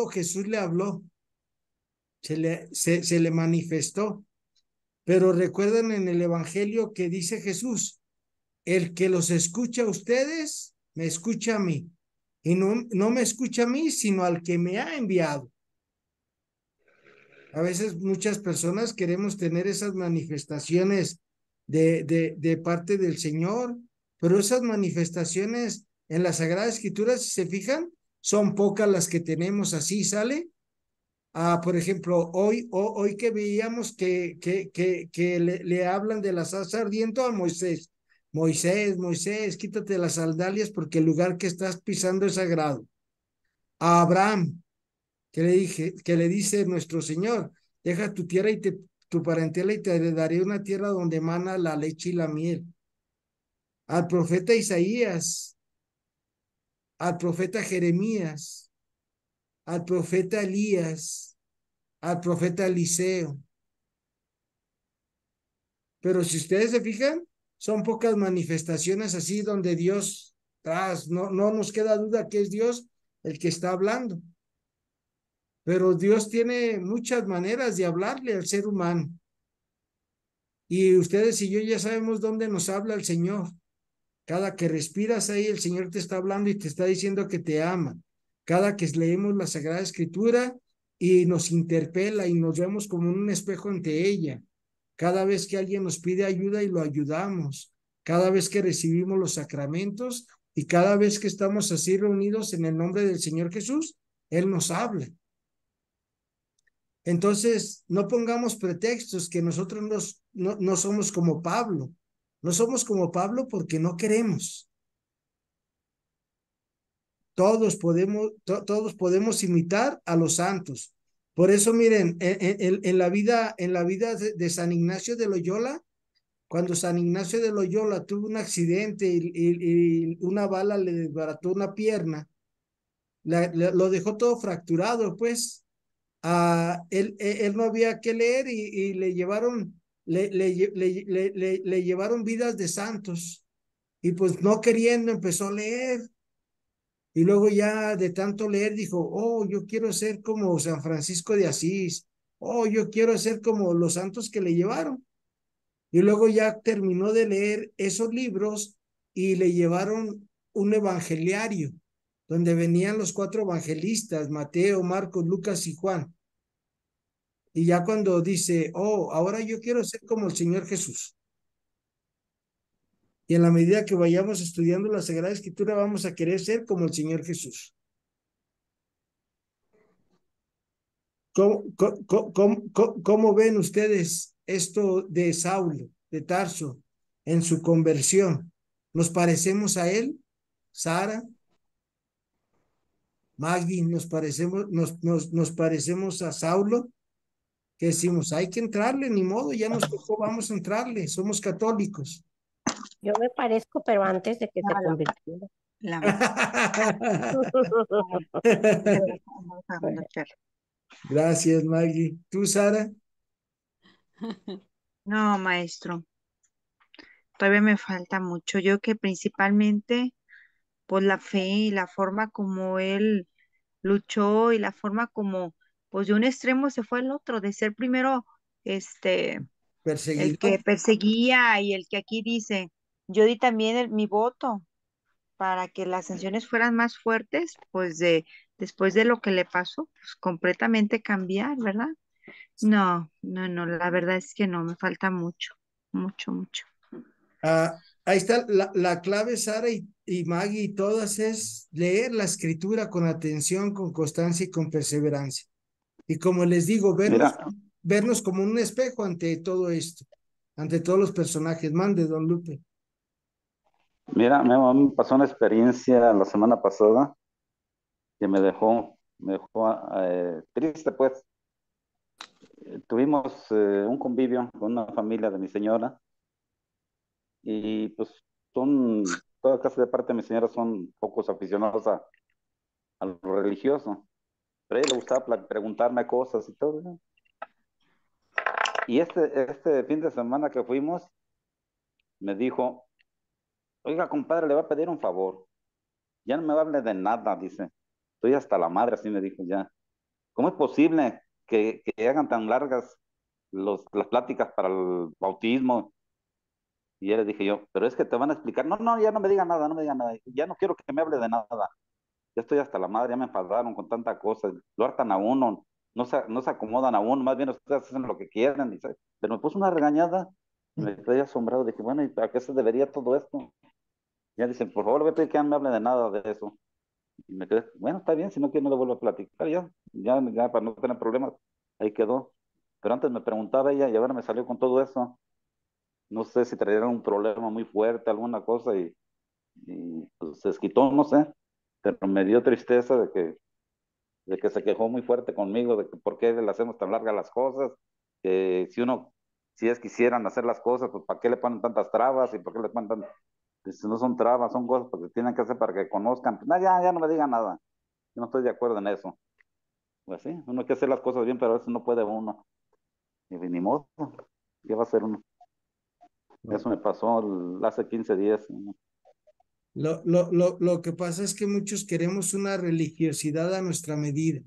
Jesús le habló, se le manifestó. Pero recuerden en el Evangelio que dice Jesús, el que los escucha a ustedes, me escucha a mí. Y no me escucha a mí, sino al que me ha enviado. A veces muchas personas queremos tener esas manifestaciones de parte del Señor, pero esas manifestaciones en la Sagrada Escritura, si se fijan, son pocas las que tenemos así, ¿sale? Por ejemplo, hoy que veíamos que le hablan de la zarza ardiente a Moisés. Moisés, quítate las sandalias porque el lugar que estás pisando es sagrado. A Abraham, que le dice nuestro Señor, deja tu tierra y tu parentela y te daré una tierra donde mana la leche y la miel. Al profeta Isaías, al profeta Jeremías, al profeta Elías, al profeta Eliseo. Pero si ustedes se fijan, son pocas manifestaciones así donde Dios, no nos queda duda que es Dios el que está hablando. Pero Dios tiene muchas maneras de hablarle al ser humano. Y ustedes y yo ya sabemos dónde nos habla el Señor. Cada que respiras ahí, el Señor te está hablando y te está diciendo que te ama. Cada que leemos la Sagrada Escritura y nos interpela y nos vemos como un espejo ante ella. Cada vez que alguien nos pide ayuda y lo ayudamos. Cada vez que recibimos los sacramentos y cada vez que estamos así reunidos en el nombre del Señor Jesús, Él nos habla. Entonces, no pongamos pretextos que nosotros no somos como Pablo. No somos como Pablo porque no queremos. Todos podemos imitar a los santos. Por eso, miren, en la vida de San Ignacio de Loyola, cuando San Ignacio de Loyola tuvo un accidente y una bala le desbarató una pierna, lo dejó todo fracturado, pues. Él no había que leer y le llevaron vidas de santos y pues no queriendo empezó a leer y luego ya de tanto leer dijo, oh, yo quiero ser como San Francisco de Asís, oh, yo quiero ser como los santos que le llevaron. Y luego ya terminó de leer esos libros y le llevaron un evangeliario donde venían los 4 evangelistas, Mateo, Marcos, Lucas y Juan. Y ya cuando dice, oh, ahora yo quiero ser como el Señor Jesús. Y en la medida que vayamos estudiando la Sagrada Escritura, vamos a querer ser como el Señor Jesús. ¿Cómo ven ustedes esto de Saulo, de Tarso, en su conversión? ¿Nos parecemos a él? Sara, Maggie, nos parecemos a Saulo, que decimos, hay que entrarle, ni modo, ya nos tocó, vamos a entrarle, somos católicos. Yo me parezco, pero antes de que se Ah, convirtiera. la verdad. Gracias, Maggie. ¿Tú, Sara? No, maestro, todavía me falta mucho. Yo que principalmente, pues la fe y la forma como él luchó y la forma como, pues de un extremo se fue al otro, de ser primero, el Perseguidor. que perseguía y el que aquí dice, yo di también mi voto para que las sanciones fueran más fuertes, pues después de lo que le pasó, pues completamente cambiar, ¿verdad? No, no, no, la verdad es que no, me falta mucho, mucho, mucho. Ahí está la clave, Sara y Maggie, y todas es leer la escritura con atención, con constancia y con perseverancia. Y como les digo, Mira, vernos como un espejo ante todo esto, ante todos los personajes. Mande, don Lupe. mira, me pasó una experiencia la semana pasada que me dejó triste, pues. Tuvimos un convivio con una familia de mi señora y pues toda casa de parte de mi señora son pocos aficionados a lo religioso, pero a ella le gustaba preguntarme cosas y todo, ¿no? Y este fin de semana que fuimos, me dijo, oiga, compadre, le va a pedir un favor, ya no me hable de nada, dice, estoy hasta la madre, así me dijo ya. ¿Cómo es posible que hagan tan largas las pláticas para el bautismo? Y ya le dije yo, pero es que te van a explicar. No, no, ya no me diga nada, no me diga nada. Ya no quiero que me hable de nada. Ya estoy hasta la madre, ya me enfadaron con tanta cosa. Lo hartan a uno, no se acomodan a uno, más bien ustedes hacen lo que quieren. Pero me puso una regañada, me quedé asombrado. Dije, bueno, ¿y para qué se debería todo esto? Ya dicen, por favor, vete que ya no me hable de nada de eso. Y me quedé, bueno, está bien, si no quiere no le vuelvo a platicar ya para no tener problemas, ahí quedó. Pero antes me preguntaba ella y ahora me salió con todo eso. No sé si traía un problema muy fuerte, alguna cosa, y pues, se desquitó, no sé, pero me dio tristeza de que se quejó muy fuerte conmigo, de que por qué le hacemos tan largas las cosas, que si es quisieran hacer las cosas, pues ¿para qué le ponen tantas trabas y por qué le ponen tantas? Pues, no son trabas, son cosas porque tienen que hacer para que conozcan. Pues, no, ya no me digan nada, yo no estoy de acuerdo en eso. Pues sí, uno hay que hacer las cosas bien, pero a veces no puede uno. Y ni modo, ¿qué va a hacer uno? Eso me pasó hace 15 días. Lo que pasa es que muchos queremos una religiosidad a nuestra medida.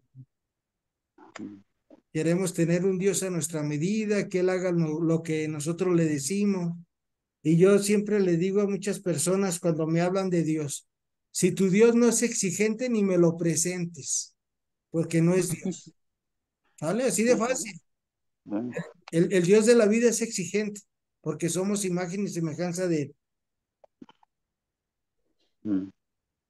Queremos tener un Dios a nuestra medida, que Él haga lo que nosotros le decimos. Y yo siempre le digo a muchas personas cuando me hablan de Dios, si tu Dios no es exigente, ni me lo presentes, porque no es Dios. ¿Vale? Así de fácil. El Dios de la vida es exigente, porque somos imagen y semejanza de Él.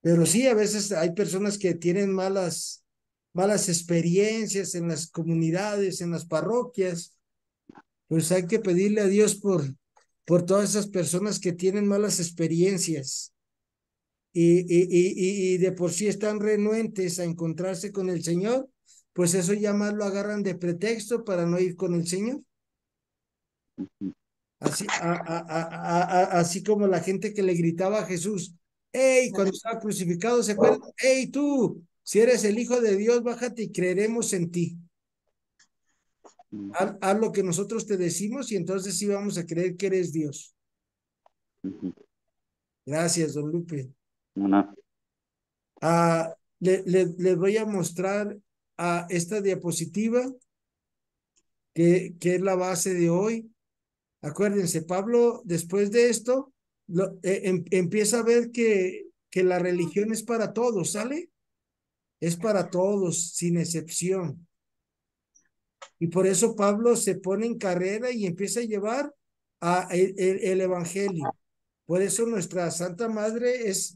Pero sí, a veces hay personas que tienen malas experiencias en las comunidades, en las parroquias. Pues hay que pedirle a Dios por todas esas personas que tienen malas experiencias y de por sí están renuentes a encontrarse con el Señor, pues eso ya más lo agarran de pretexto para no ir con el Señor. Así como la gente que le gritaba a Jesús, hey, cuando estaba crucificado, ¿se acuerdan? Hey, tú, si eres el Hijo de Dios, bájate y creeremos en ti. Haz lo que nosotros te decimos y entonces sí vamos a creer que eres Dios. Gracias, don Lupe. Una. Les voy a mostrar esta diapositiva que es la base de hoy. Acuérdense, Pablo, después de esto, empieza a ver que la religión es para todos, ¿sale? Es para todos, sin excepción. Y por eso Pablo se pone en carrera y empieza a llevar el evangelio. Por eso nuestra Santa Madre es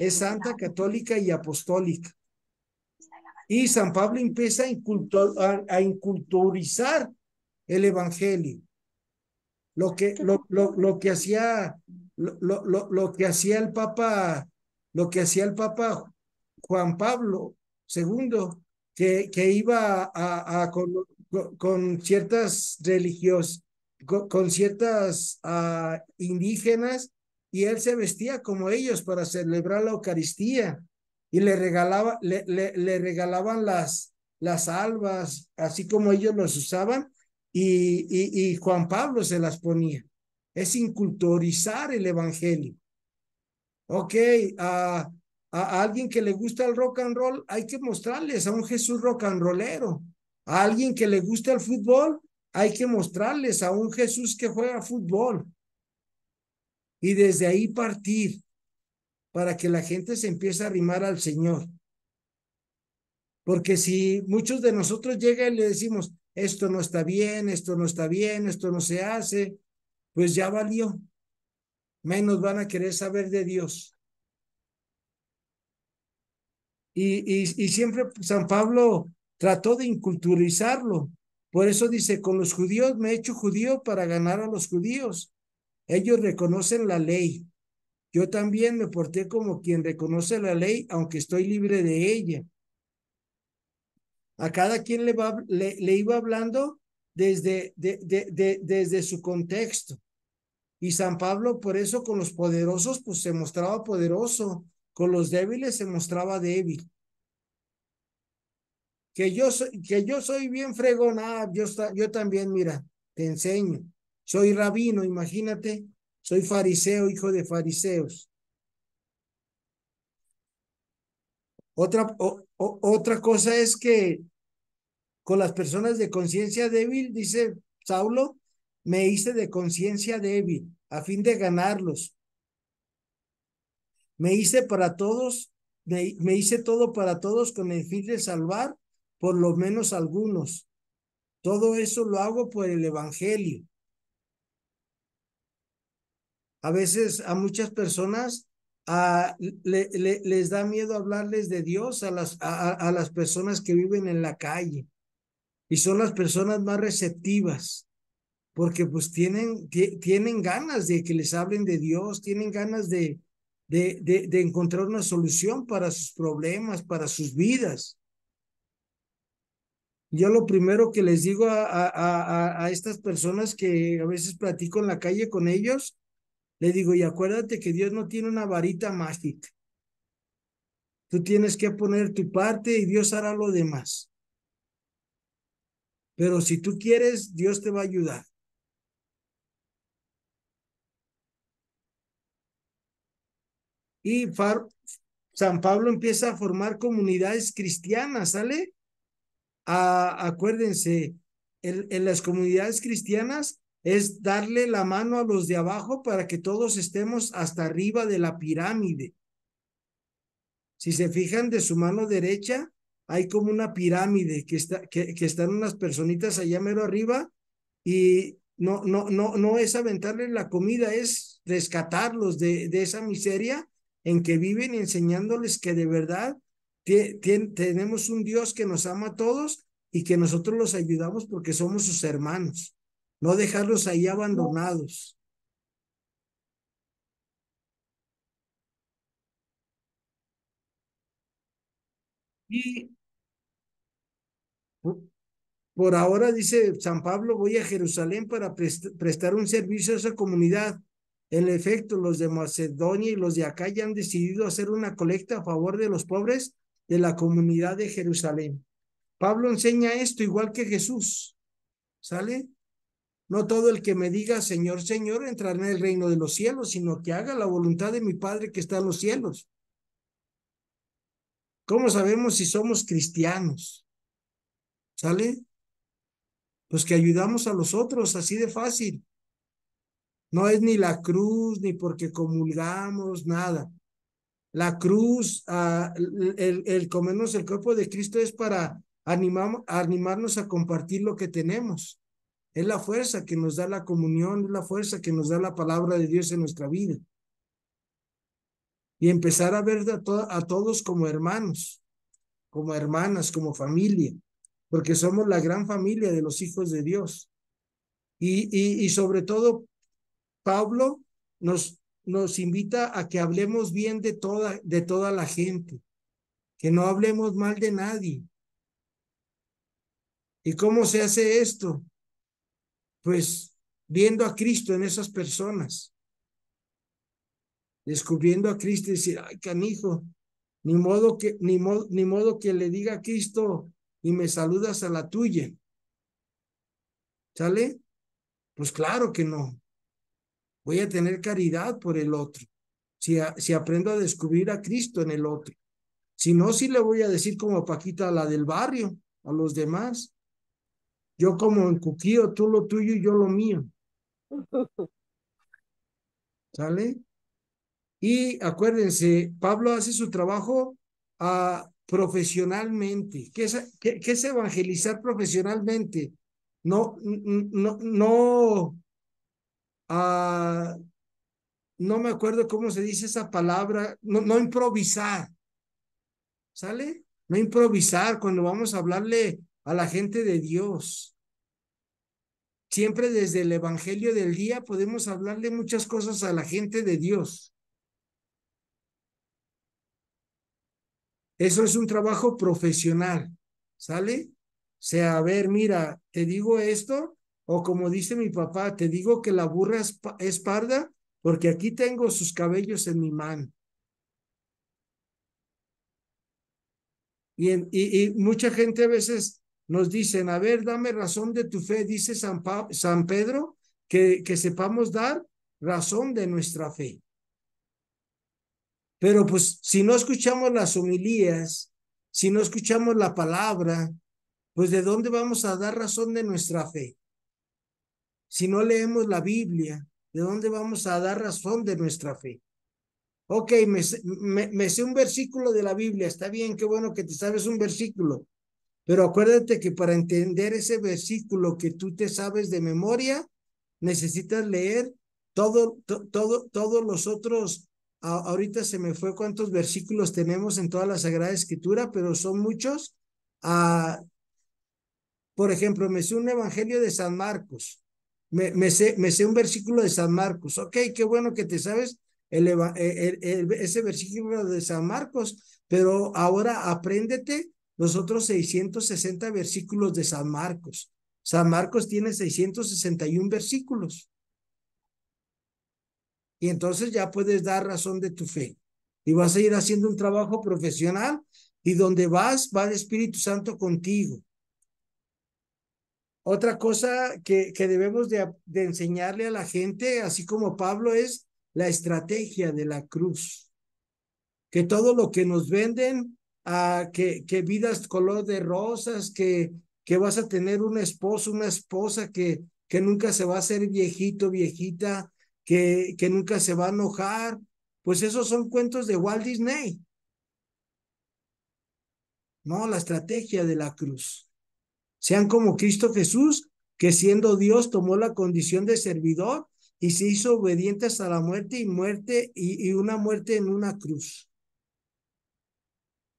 santa, católica y apostólica. Y San Pablo empieza a inculturizar el evangelio. Lo que hacía, lo que hacía el Papa, lo que hacía el Papa Juan Pablo II, que iba con ciertas religiosas, con ciertas indígenas, y él se vestía como ellos para celebrar la Eucaristía, y le regalaban las albas, así como ellos los usaban, y Juan Pablo se las ponía. Es inculturizar el evangelio. Ok, a alguien que le gusta el rock and roll, hay que mostrarles a un Jesús rock and rollero. A alguien que le gusta el fútbol, hay que mostrarles a un Jesús que juega fútbol. Y desde ahí partir para que la gente se empiece a arrimar al Señor. Porque si muchos de nosotros llegan y le decimos, esto no está bien, esto no está bien, esto no se hace, pues ya valió. Menos van a querer saber de Dios. Y siempre San Pablo trató de inculturizarlo. Por eso dice, con los judíos me he hecho judío para ganar a los judíos. Ellos reconocen la ley. Yo también me porté como quien reconoce la ley, aunque estoy libre de ella. A cada quien le iba hablando desde su contexto. Y San Pablo, por eso, con los poderosos, pues se mostraba poderoso. Con los débiles se mostraba débil. Que yo soy bien fregona, yo también, mira, te enseño. Soy rabino, imagínate, soy fariseo, hijo de fariseos. Otra cosa es que con las personas de conciencia débil, dice Saulo, me hice de conciencia débil a fin de ganarlos. Me hice para todos, me hice todo para todos con el fin de salvar por lo menos algunos. Todo eso lo hago por el evangelio. A veces a muchas personas les da miedo hablarles de Dios a las personas que viven en la calle. Y son las personas más receptivas, porque pues tienen ganas de que les hablen de Dios, tienen ganas de encontrar una solución para sus problemas, para sus vidas. Yo lo primero que les digo a estas personas que a veces platico en la calle con ellos, le digo, y acuérdate que Dios no tiene una varita mágica. Tú tienes que poner tu parte y Dios hará lo demás. Pero si tú quieres, Dios te va a ayudar. Y San Pablo empieza a formar comunidades cristianas, ¿sale? Acuérdense, en las comunidades cristianas es darle la mano a los de abajo para que todos estemos hasta arriba de la pirámide. Si se fijan de su mano derecha, hay como una pirámide que están unas personitas allá mero arriba, y no es aventarles la comida, es rescatarlos de esa miseria en que viven y enseñándoles que de verdad tenemos un Dios que nos ama a todos y que nosotros los ayudamos porque somos sus hermanos. No dejarlos ahí abandonados. Y por ahora, dice San Pablo, voy a Jerusalén para prestar un servicio a esa comunidad. En efecto, los de Macedonia y los de Acaya han decidido hacer una colecta a favor de los pobres de la comunidad de Jerusalén. Pablo enseña esto igual que Jesús. ¿Sale? No todo el que me diga Señor, Señor entrará en el reino de los cielos, sino que haga la voluntad de mi Padre que está en los cielos. ¿Cómo sabemos si somos cristianos? ¿Sale? Pues que ayudamos a los otros, así de fácil. No es ni la cruz, ni porque comulgamos, nada. La cruz, el comernos el cuerpo de Cristo es para animarnos a compartir lo que tenemos. Es la fuerza que nos da la comunión, es la fuerza que nos da la palabra de Dios en nuestra vida. Y empezar a ver a todos como hermanos. como hermanas, como familia, porque somos la gran familia de los hijos de Dios. Y sobre todo, Pablo nos invita a que hablemos bien de toda la gente, que no hablemos mal de nadie. ¿Y cómo se hace esto? Pues viendo a Cristo en esas personas, descubriendo a Cristo y decir, ay, canijo, ni modo que le diga a Cristo y me saludas a la tuya. ¿Sale? Pues claro que no. Voy a tener caridad por el otro. Si aprendo a descubrir a Cristo en el otro. Si no, sí le voy a decir como Paquita, a la del barrio, a los demás. Yo como en Cuquío, tú lo tuyo y yo lo mío. ¿Sale? Y acuérdense, Pablo hace su trabajo profesionalmente. ¿Qué es evangelizar profesionalmente? No, no me acuerdo cómo se dice esa palabra, no improvisar, ¿sale? No improvisar cuando vamos a hablarle a la gente de Dios. Siempre desde el evangelio del día podemos hablarle muchas cosas a la gente de Dios. Eso es un trabajo profesional, ¿sale? O sea, a ver, mira, te digo esto, o como dice mi papá, te digo que la burra es parda porque aquí tengo sus cabellos en mi mano. Y mucha gente a veces nos dicen, a ver, dame razón de tu fe, dice San Pedro, que sepamos dar razón de nuestra fe. Pero pues si no escuchamos las homilías, si no escuchamos la palabra, pues ¿de dónde vamos a dar razón de nuestra fe? Si no leemos la Biblia, ¿de dónde vamos a dar razón de nuestra fe? Ok, me sé un versículo de la Biblia, está bien, qué bueno que te sabes un versículo, pero acuérdate que para entender ese versículo que tú te sabes de memoria, necesitas leer todos los otros. Ahorita se me fue cuántos versículos tenemos en toda la Sagrada Escritura, pero son muchos. Por ejemplo, me sé un evangelio de San Marcos, me sé un versículo de San Marcos. Ok, qué bueno que te sabes ese versículo de San Marcos, pero ahora apréndete los otros 660 versículos de San Marcos. San Marcos tiene 661 versículos. Y entonces ya puedes dar razón de tu fe. Y vas a ir haciendo un trabajo profesional y donde vas, va el Espíritu Santo contigo. Otra cosa que debemos de enseñarle a la gente, así como Pablo, es la estrategia de la cruz. Que todo lo que nos venden, que vidas color de rosas, que vas a tener un esposo, una esposa que nunca se va a hacer viejito, viejita, que nunca se va a enojar, pues esos son cuentos de Walt Disney. No, la estrategia de la cruz. Sean como Cristo Jesús, que siendo Dios tomó la condición de servidor y se hizo obediente hasta la muerte y una muerte en una cruz.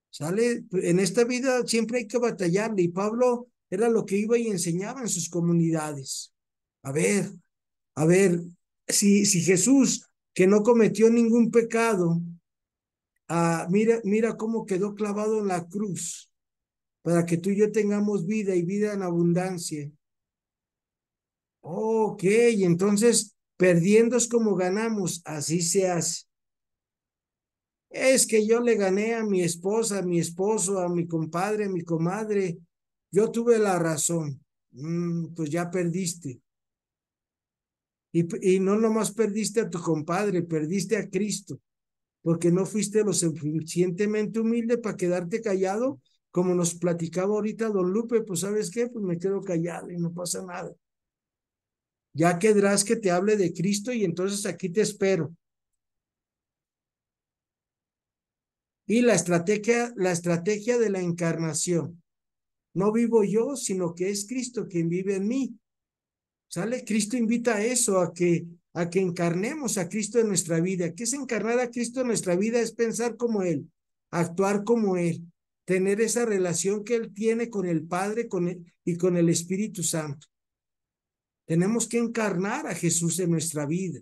¿Sale? En esta vida siempre hay que batallarle y Pablo era lo que iba y enseñaba en sus comunidades. A ver, si Jesús, que no cometió ningún pecado, mira cómo quedó clavado en la cruz para que tú y yo tengamos vida y vida en abundancia. Ok, entonces perdiendo es como ganamos, así se hace. Es que yo le gané a mi esposa, a mi esposo, a mi compadre, a mi comadre. Yo tuve la razón. Pues ya perdiste. Y no nomás perdiste a tu compadre, perdiste a Cristo, porque no fuiste lo suficientemente humilde para quedarte callado, como nos platicaba ahorita don Lupe. Pues ¿sabes qué? Pues me quedo callado y no pasa nada. Ya querrás que te hable de Cristo y entonces aquí te espero. Y la estrategia de la encarnación. No vivo yo, sino que es Cristo quien vive en mí. ¿Sale? Cristo invita a eso, a que encarnemos a Cristo en nuestra vida. ¿Qué es encarnar a Cristo en nuestra vida? Es pensar como Él, actuar como Él. tener esa relación que Él tiene con el Padre y con el Espíritu Santo. Tenemos que encarnar a Jesús en nuestra vida.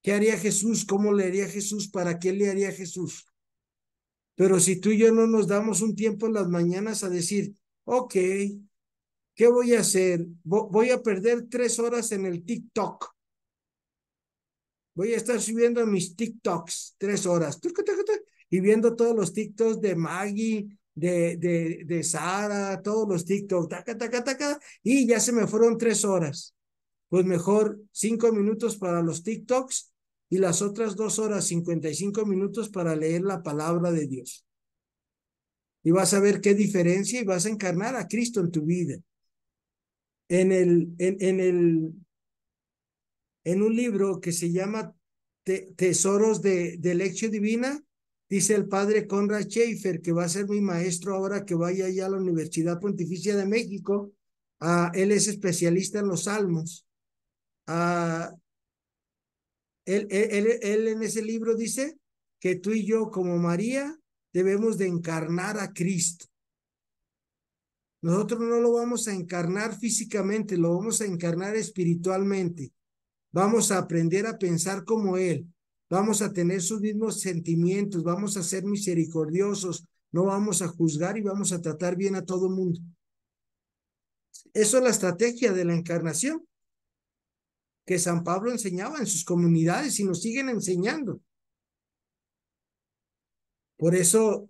¿Qué haría Jesús? ¿Cómo le haría Jesús? ¿Para qué le haría Jesús? Pero si tú y yo no nos damos un tiempo en las mañanas a decir, ok, ¿qué voy a hacer? Voy a perder 3 horas en el TikTok. Voy a estar subiendo mis TikToks 3 horas. Y viendo todos los TikToks de Maggie, de Sara, todos los TikToks, y ya se me fueron 3 horas. Pues mejor 5 minutos para los TikToks y las otras 2 horas, 55 minutos para leer la palabra de Dios. Y vas a ver qué diferencia y vas a encarnar a Cristo en tu vida. En un libro que se llama Tesoros de Lección Divina, dice el padre Conrad Schaeffer, que va a ser mi maestro ahora que vaya allá a la Universidad Pontificia de México. Él es especialista en los salmos. Él en ese libro dice que tú y yo, como María, debemos de encarnar a Cristo. Nosotros no lo vamos a encarnar físicamente, lo vamos a encarnar espiritualmente. Vamos a aprender a pensar como Él. Vamos a tener sus mismos sentimientos, vamos a ser misericordiosos, no vamos a juzgar y vamos a tratar bien a todo el mundo. Eso es la estrategia de la encarnación que San Pablo enseñaba en sus comunidades y nos siguen enseñando. Por eso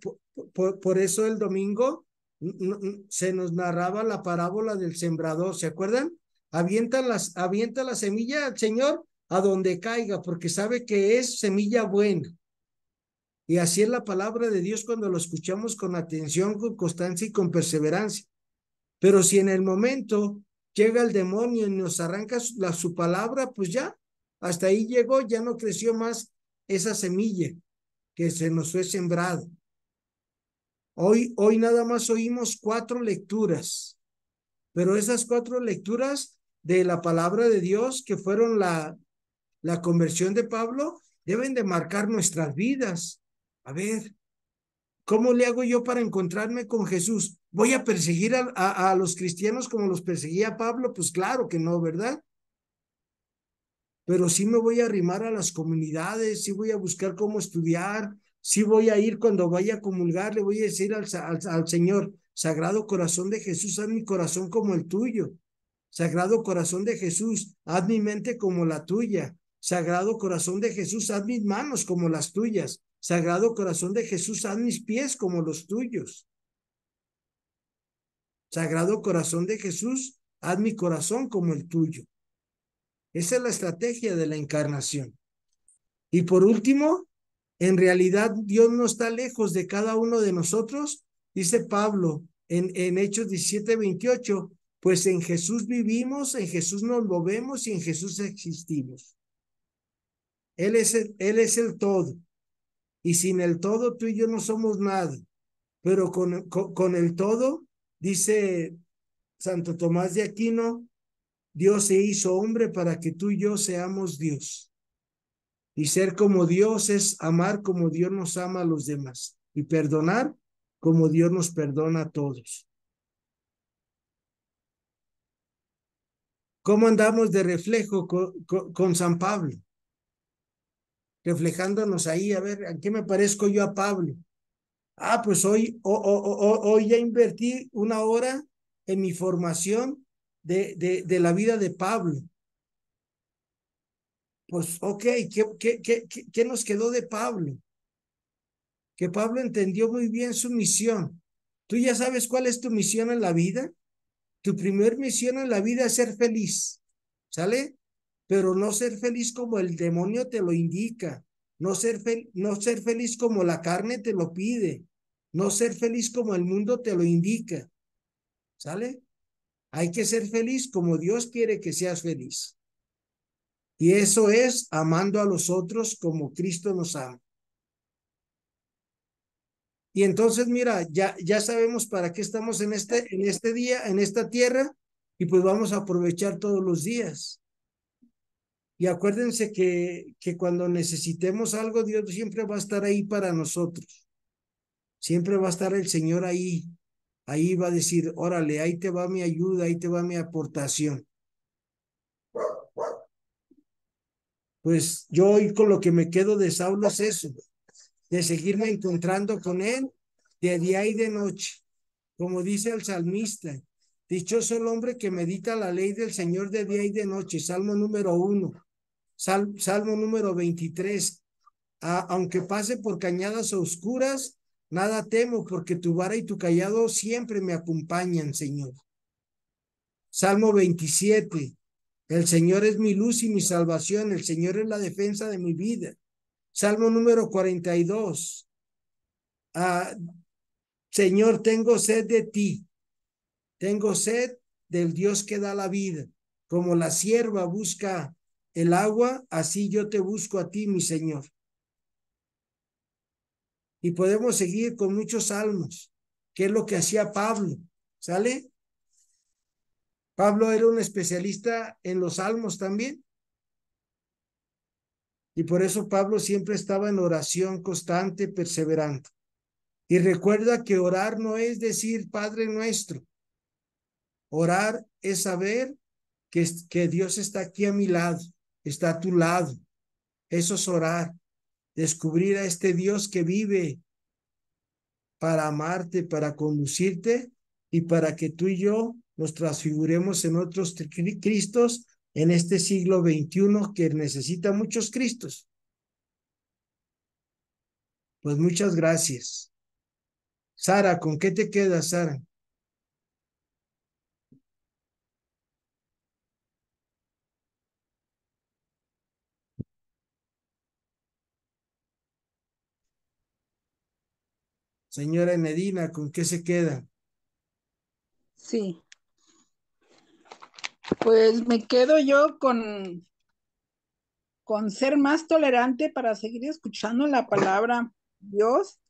el domingo se nos narraba la parábola del sembrador, ¿se acuerdan? Avienta la semilla al Señor a donde caiga, porque sabe que es semilla buena. Y así es la palabra de Dios cuando lo escuchamos con atención, con constancia y con perseverancia. Pero si en el momento llega el demonio y nos arranca su palabra, pues ya, hasta ahí llegó, ya no creció más esa semilla que se nos fue sembrado. Hoy nada más oímos 4 lecturas, pero esas 4 lecturas de la palabra de Dios, que fueron la conversión de Pablo, deben de marcar nuestras vidas. A ver, ¿cómo le hago yo para encontrarme con Jesús? ¿Voy a perseguir a los cristianos como los perseguía Pablo? Pues claro que no, ¿verdad? Pero sí me voy a arrimar a las comunidades, sí voy a buscar cómo estudiar, sí voy a ir cuando vaya a comulgar, le voy a decir al Señor, Sagrado Corazón de Jesús, haz mi corazón como el tuyo. Sagrado Corazón de Jesús, haz mi mente como la tuya. Sagrado Corazón de Jesús, haz mis manos como las tuyas. Sagrado Corazón de Jesús, haz mis pies como los tuyos. Sagrado Corazón de Jesús, haz mi corazón como el tuyo. Esa es la estrategia de la encarnación. Y por último, en realidad Dios no está lejos de cada uno de nosotros, dice Pablo en Hechos 17:28, pues en Jesús vivimos, en Jesús nos movemos y en Jesús existimos. Él es el todo. Y sin el todo tú y yo no somos nada. Pero con el todo, dice Santo Tomás de Aquino, Dios se hizo hombre para que tú y yo seamos Dios. Y ser como Dios es amar como Dios nos ama a los demás. Y perdonar como Dios nos perdona a todos. ¿Cómo andamos de reflejo con San Pablo? Reflejándonos ahí, a ver, ¿a qué me parezco yo a Pablo? Pues hoy ya invertí 1 hora en mi formación de la vida de Pablo. Pues, ok, ¿qué nos quedó de Pablo? Que Pablo entendió muy bien su misión. ¿Tú ya sabes cuál es tu misión en la vida? Tu primer misión en la vida es ser feliz, ¿sale? Pero no ser feliz como el demonio te lo indica, no ser feliz como la carne te lo pide, no ser feliz como el mundo te lo indica, ¿sale? Hay que ser feliz como Dios quiere que seas feliz. Y eso es amando a los otros como Cristo nos ama. Y entonces, mira, ya sabemos para qué estamos en este día, en esta tierra, y pues vamos a aprovechar todos los días. Y acuérdense que cuando necesitemos algo, Dios siempre va a estar ahí para nosotros. Siempre va a estar el Señor ahí. Ahí va a decir, órale, ahí te va mi ayuda, ahí te va mi aportación. Pues yo hoy con lo que me quedo de Saulo es eso, de seguirme encontrando con él de día y de noche. Como dice el salmista, dichoso el hombre que medita la ley del Señor de día y de noche. Salmo número 1, Salmo número 23. Aunque pase por cañadas oscuras, nada temo, porque tu vara y tu callado siempre me acompañan, Señor. Salmo 27. El Señor es mi luz y mi salvación, el Señor es la defensa de mi vida. Salmo número 42. Señor, tengo sed de ti, tengo sed del Dios que da la vida. Como la sierva busca el agua, así yo te busco a ti, mi Señor. Y podemos seguir con muchos salmos, que es lo que hacía Pablo, ¿sale? Pablo era un especialista en los salmos también. Y por eso Pablo siempre estaba en oración constante, perseverante. Y recuerda que orar no es decir Padre nuestro. Orar es saber que Dios está aquí a mi lado, está a tu lado. Eso es orar. Descubrir a este Dios que vive para amarte, para conducirte y para que tú y yo nos transfiguremos en otros Cristos en este siglo XXI que necesita muchos Cristos. Pues muchas gracias. Sara, ¿con qué te quedas, Sara? Señora Enedina, ¿con qué se queda? Sí, pues me quedo yo con ser más tolerante para seguir escuchando la palabra de Dios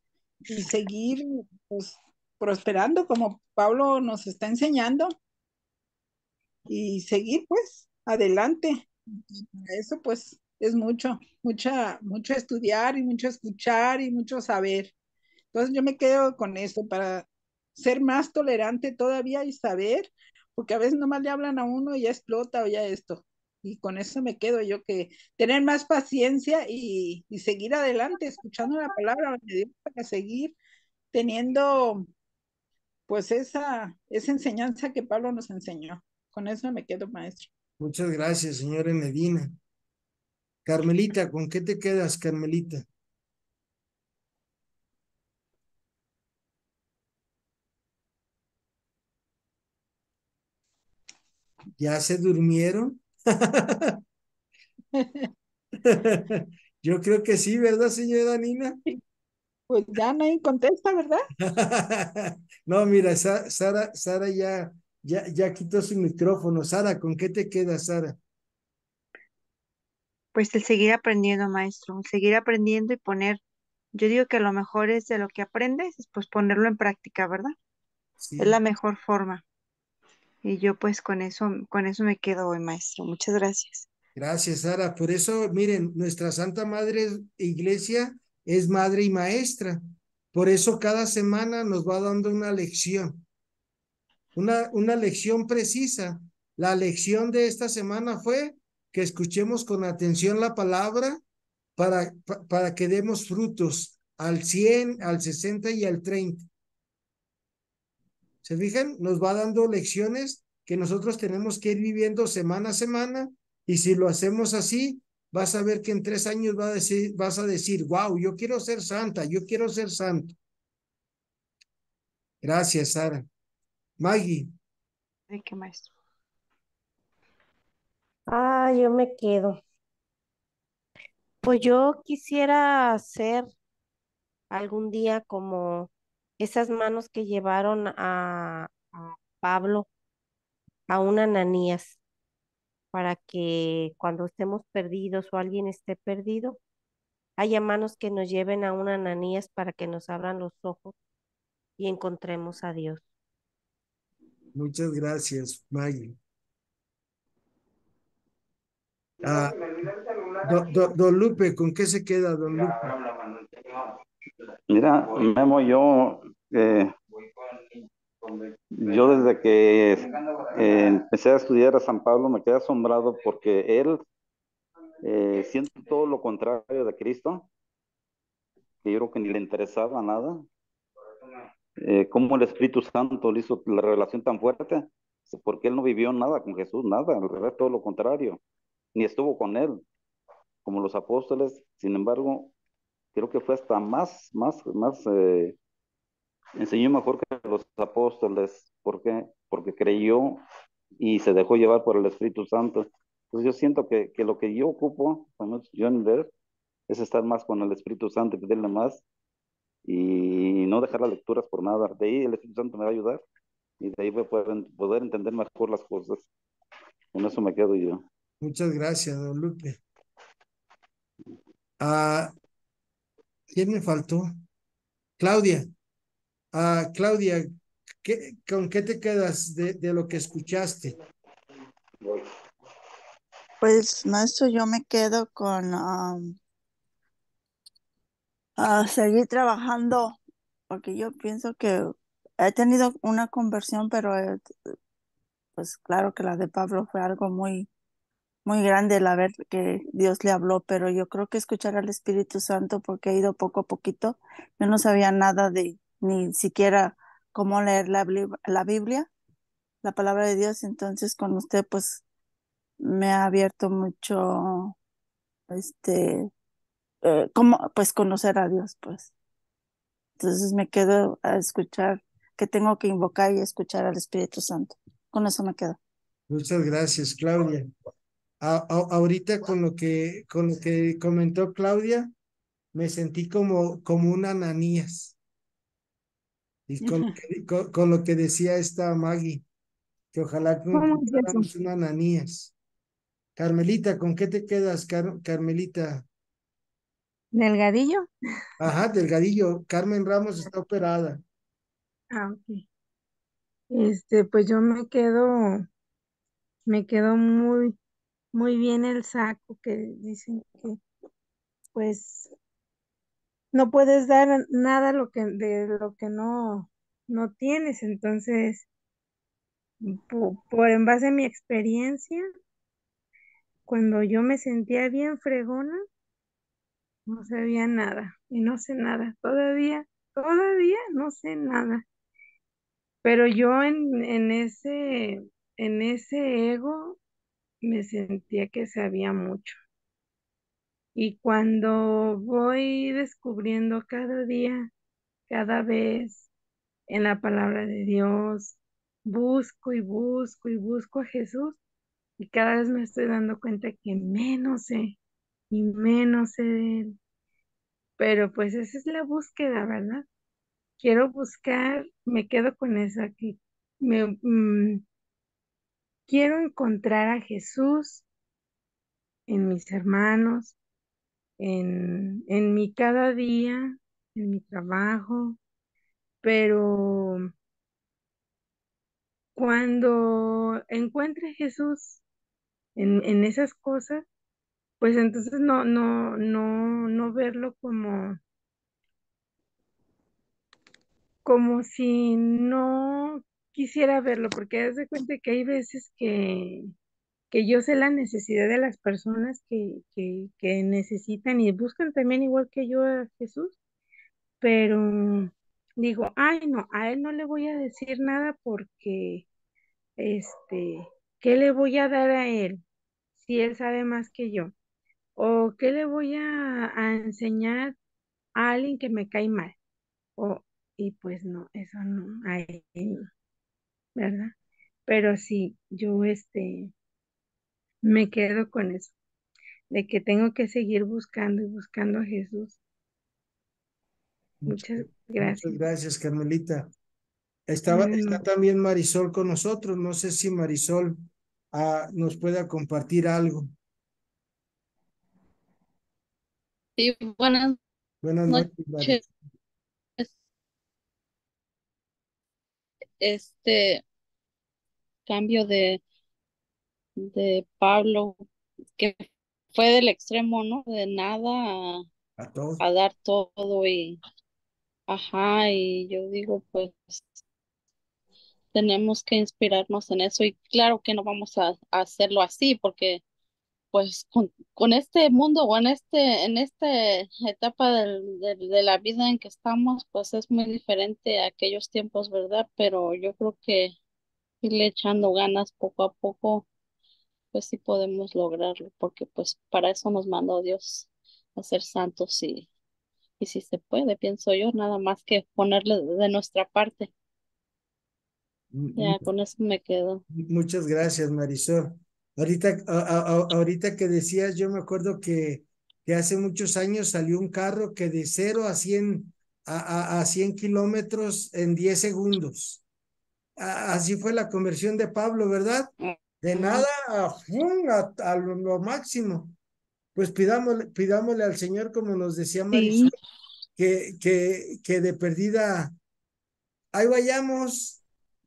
y seguir pues, prosperando como Pablo nos está enseñando y seguir pues adelante. Eso pues es mucho estudiar y mucho escuchar y mucho saber. Entonces yo me quedo con eso para ser más tolerante todavía y saber, porque a veces nomás le hablan a uno y ya explota o ya esto. Y con eso me quedo yo, que tener más paciencia y seguir adelante, escuchando la palabra de Dios para seguir teniendo pues esa enseñanza que Pablo nos enseñó. Con eso me quedo, maestro. Muchas gracias, señora Enedina. Carmelita, ¿con qué te quedas, Carmelita? ¿Ya se durmieron? Yo creo que sí, ¿verdad, señora Nina? Pues ya nadie contesta, ¿verdad? No, mira, Sara ya quitó su micrófono. Sara, ¿con qué te quedas, Sara? Pues el seguir aprendiendo, maestro, el seguir aprendiendo y poner, yo digo que lo mejor es de lo que aprendes, es pues ponerlo en práctica, ¿verdad? Es Sí, la mejor forma. Y yo pues con eso me quedo hoy, maestro. Muchas gracias. gracias, Sara. Por eso, miren, nuestra Santa Madre Iglesia es madre y maestra. Por eso cada semana nos va dando una lección, una lección precisa. La lección de esta semana fue que escuchemos con atención la palabra para que demos frutos al 100, al 60 y al 30. ¿Se fijan? Nos va dando lecciones que nosotros tenemos que ir viviendo semana a semana y si lo hacemos así, vas a ver que en 3 años vas a decir, wow, yo quiero ser santa, yo quiero ser santo. Gracias, Sara. Maggie, ¿De qué, maestro? Yo me quedo. Pues yo quisiera ser algún día como esas manos que llevaron a Pablo a un Ananías, para que cuando estemos perdidos o alguien esté perdido, haya manos que nos lleven a un Ananías para que nos abran los ojos y encontremos a Dios. muchas gracias, Maggie. Don Lupe, ¿con qué se queda, don Lupe? Mira, Memo, yo desde que empecé a estudiar a San Pablo me quedé asombrado porque él, siento todo lo contrario de Cristo, que yo creo que ni le interesaba nada, cómo el Espíritu Santo le hizo la revelación tan fuerte, porque él no vivió nada con Jesús, nada, al revés, todo lo contrario, ni estuvo con él, como los apóstoles. Sin embargo, creo que fue hasta enseñó mejor que los apóstoles. ¿Por qué? Porque creyó y se dejó llevar por el Espíritu Santo. Entonces yo siento que lo que yo ocupo, bueno, yo en ver, es estar más con el Espíritu Santo, pedirle más y no dejar las lecturas por nada. De ahí el Espíritu Santo me va a ayudar y de ahí voy a poder entender mejor las cosas. Con eso me quedo yo. Muchas gracias, don Lupe. Ah, ¿quién me faltó? Claudia. Claudia, ¿con qué te quedas de lo que escuchaste? Pues, maestro, yo me quedo con seguir trabajando, porque yo pienso que he tenido una conversión, pero pues claro que la de Pablo fue algo muy, muy grande el ver que Dios le habló, pero yo creo que escuchar al Espíritu Santo, porque he ido poco a poquito, yo no sabía nada de ni siquiera cómo leer la Biblia, la palabra de Dios. Entonces con usted pues me ha abierto mucho, cómo pues conocer a Dios, pues. Entonces me quedo a escuchar, que tengo que invocar y escuchar al Espíritu Santo. Con eso me quedo. Muchas gracias, Claudia. Ahorita con lo que comentó Claudia, me sentí como un Ananías. Y con lo que decía esta Maggie, que ojalá que ¿Cómo es eso? encontráramos un Ananías. Carmelita, ¿con qué te quedas, Carmelita? ¿Delgadillo? Ajá, Delgadillo. Carmen Ramos está operada. Ah, ok. Pues yo me quedo muy, muy bien el saco que dicen que pues no puedes dar nada de lo que no tienes. Entonces, por en base a mi experiencia, cuando yo me sentía bien fregona, no sabía nada y no sé nada. Todavía no sé nada. Pero yo en ese ego me sentía que sabía mucho. Y cuando voy descubriendo cada día, cada vez en la palabra de Dios, busco y busco y busco a Jesús, y cada vez me estoy dando cuenta que menos sé y menos sé de Él. Pero pues esa es la búsqueda, ¿verdad? Quiero buscar, me quedo con eso aquí. Quiero encontrar a Jesús en mis hermanos, en mi cada día, en mi trabajo, pero cuando encuentre a Jesús en esas cosas, pues entonces no verlo como si no quisiera verlo, porque haz de cuenta que hay veces que yo sé la necesidad de las personas que necesitan y buscan también igual que yo a Jesús, pero digo, ay no, a él no le voy a decir nada porque, ¿qué le voy a dar a él si él sabe más que yo? ¿O qué le voy a enseñar a alguien que me cae mal? O, y pues no, eso no, a él no, ¿verdad? Pero sí, yo me quedo con eso, de que tengo que seguir buscando y buscando a Jesús. Muchas, Muchas muchas gracias. gracias, Carmelita. Buenas Está noches. también Marisol con nosotros. No sé si Marisol nos pueda compartir algo. Sí, buenas Buenas noches, noches. Marisol. Este cambio de Pablo, que fue del extremo, ¿no? De nada A todos. a dar todo Ajá, y yo digo, pues tenemos que inspirarnos en eso y claro que no vamos a hacerlo así porque pues con este mundo o en esta etapa de la vida en que estamos, pues es muy diferente a aquellos tiempos, ¿verdad? Pero yo creo que irle echando ganas poco a poco, pues sí podemos lograrlo, porque pues para eso nos mandó Dios a ser santos y si se puede, pienso yo, nada más que ponerle de nuestra parte. Ya con eso me quedo. Muchas gracias, Marisol. Ahorita que decías, yo me acuerdo que hace muchos años salió un carro que de 0 a 100, a 100 kilómetros en 10 segundos. Así fue la conversión de Pablo, ¿verdad? De Ajá. nada ¡fum! A lo máximo. Pues pidámosle al Señor, como nos decía Marisol, Sí, que de perdida, ahí vayamos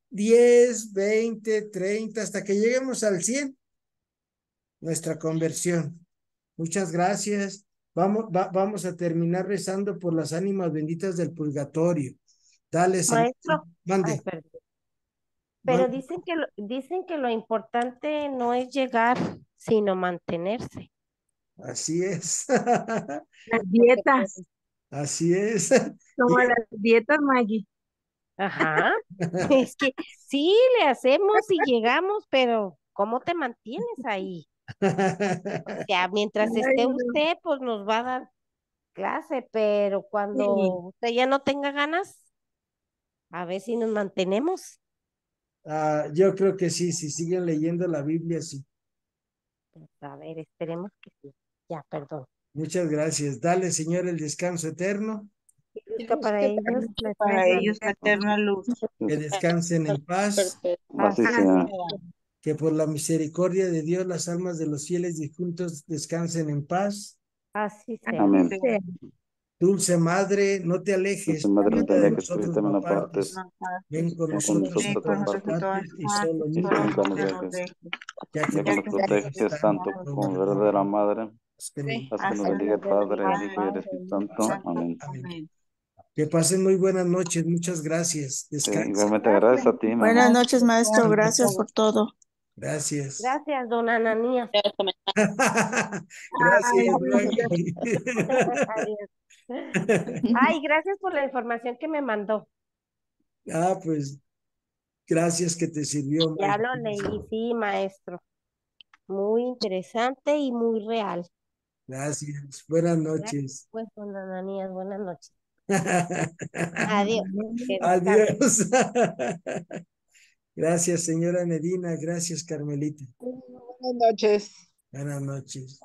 10, 20, 30, hasta que lleguemos al 100, nuestra conversión. Muchas gracias. Vamos a terminar rezando por las ánimas benditas del purgatorio. Dale, Señor. Maestro, ay, Mande. perdón. Pero Mande. dicen que lo importante no es llegar, sino mantenerse. Así es. Las Porque, dietas, Así es. como las dietas, Maggie. ajá, es que sí le hacemos y llegamos, pero ¿cómo te mantienes ahí? O sea, mientras Ay, esté no. usted, pues nos va a dar clase, pero cuando Sí. usted ya no tenga ganas, a ver si nos mantenemos. Yo creo que sí, si siguen leyendo la Biblia, sí. Pues, a ver, esperemos que sí. Ya, perdón. Muchas gracias. Dale, Señor, el descanso eterno. Y busca para ellos la para eterna ellos la eterna luz. Que descansen en paz. Perfecto. Así paz. sea. Que por la misericordia de Dios las almas de los fieles difuntos descansen en paz. Así sea. Amén. Sí. Dulce Madre, no te Dulce alejes, Madre, no te nunca de alejes, nosotros Cristo me no la partes. partes. Ven con Ven con nosotros nosotros a a Ven con todas todas nosotros en todas partes partes. y solo partes, nunca solo Nunca nos nos nunca nos dejes, dejes. dejes. ya que Ya que nos nos Ya que nos proteges proteges tanto tanto protejas como como tanto. verdadera Madre. haz que nos Sí, Haz que nos hasta bendiga el que nos Padre, el bendiga el Hijo y el Padre, Espíritu el Hijo y Santo. el Amén. Amén. Amén. Que pasen muy buenas noches, muchas gracias. Sí, Descansen. igualmente gracias a ti, mi Buenas amor. noches, maestro. Buenas Gracias noches. por todo. Gracias. Gracias, don Ananías. Ya esto me- Ay, Gracias, linda. Maggie. Adiós. Ay, gracias por la información que me mandó. Pues gracias que te sirvió, Ya Maggie. lo leí, sí, maestro. Muy interesante y muy real. Gracias. Buenas Gracias, noches. pues, don Ananías. Buenas noches. Adiós. Que descanse. Adiós. Gracias, señora Nedina. Gracias, Carmelita. Buenas noches. Buenas noches.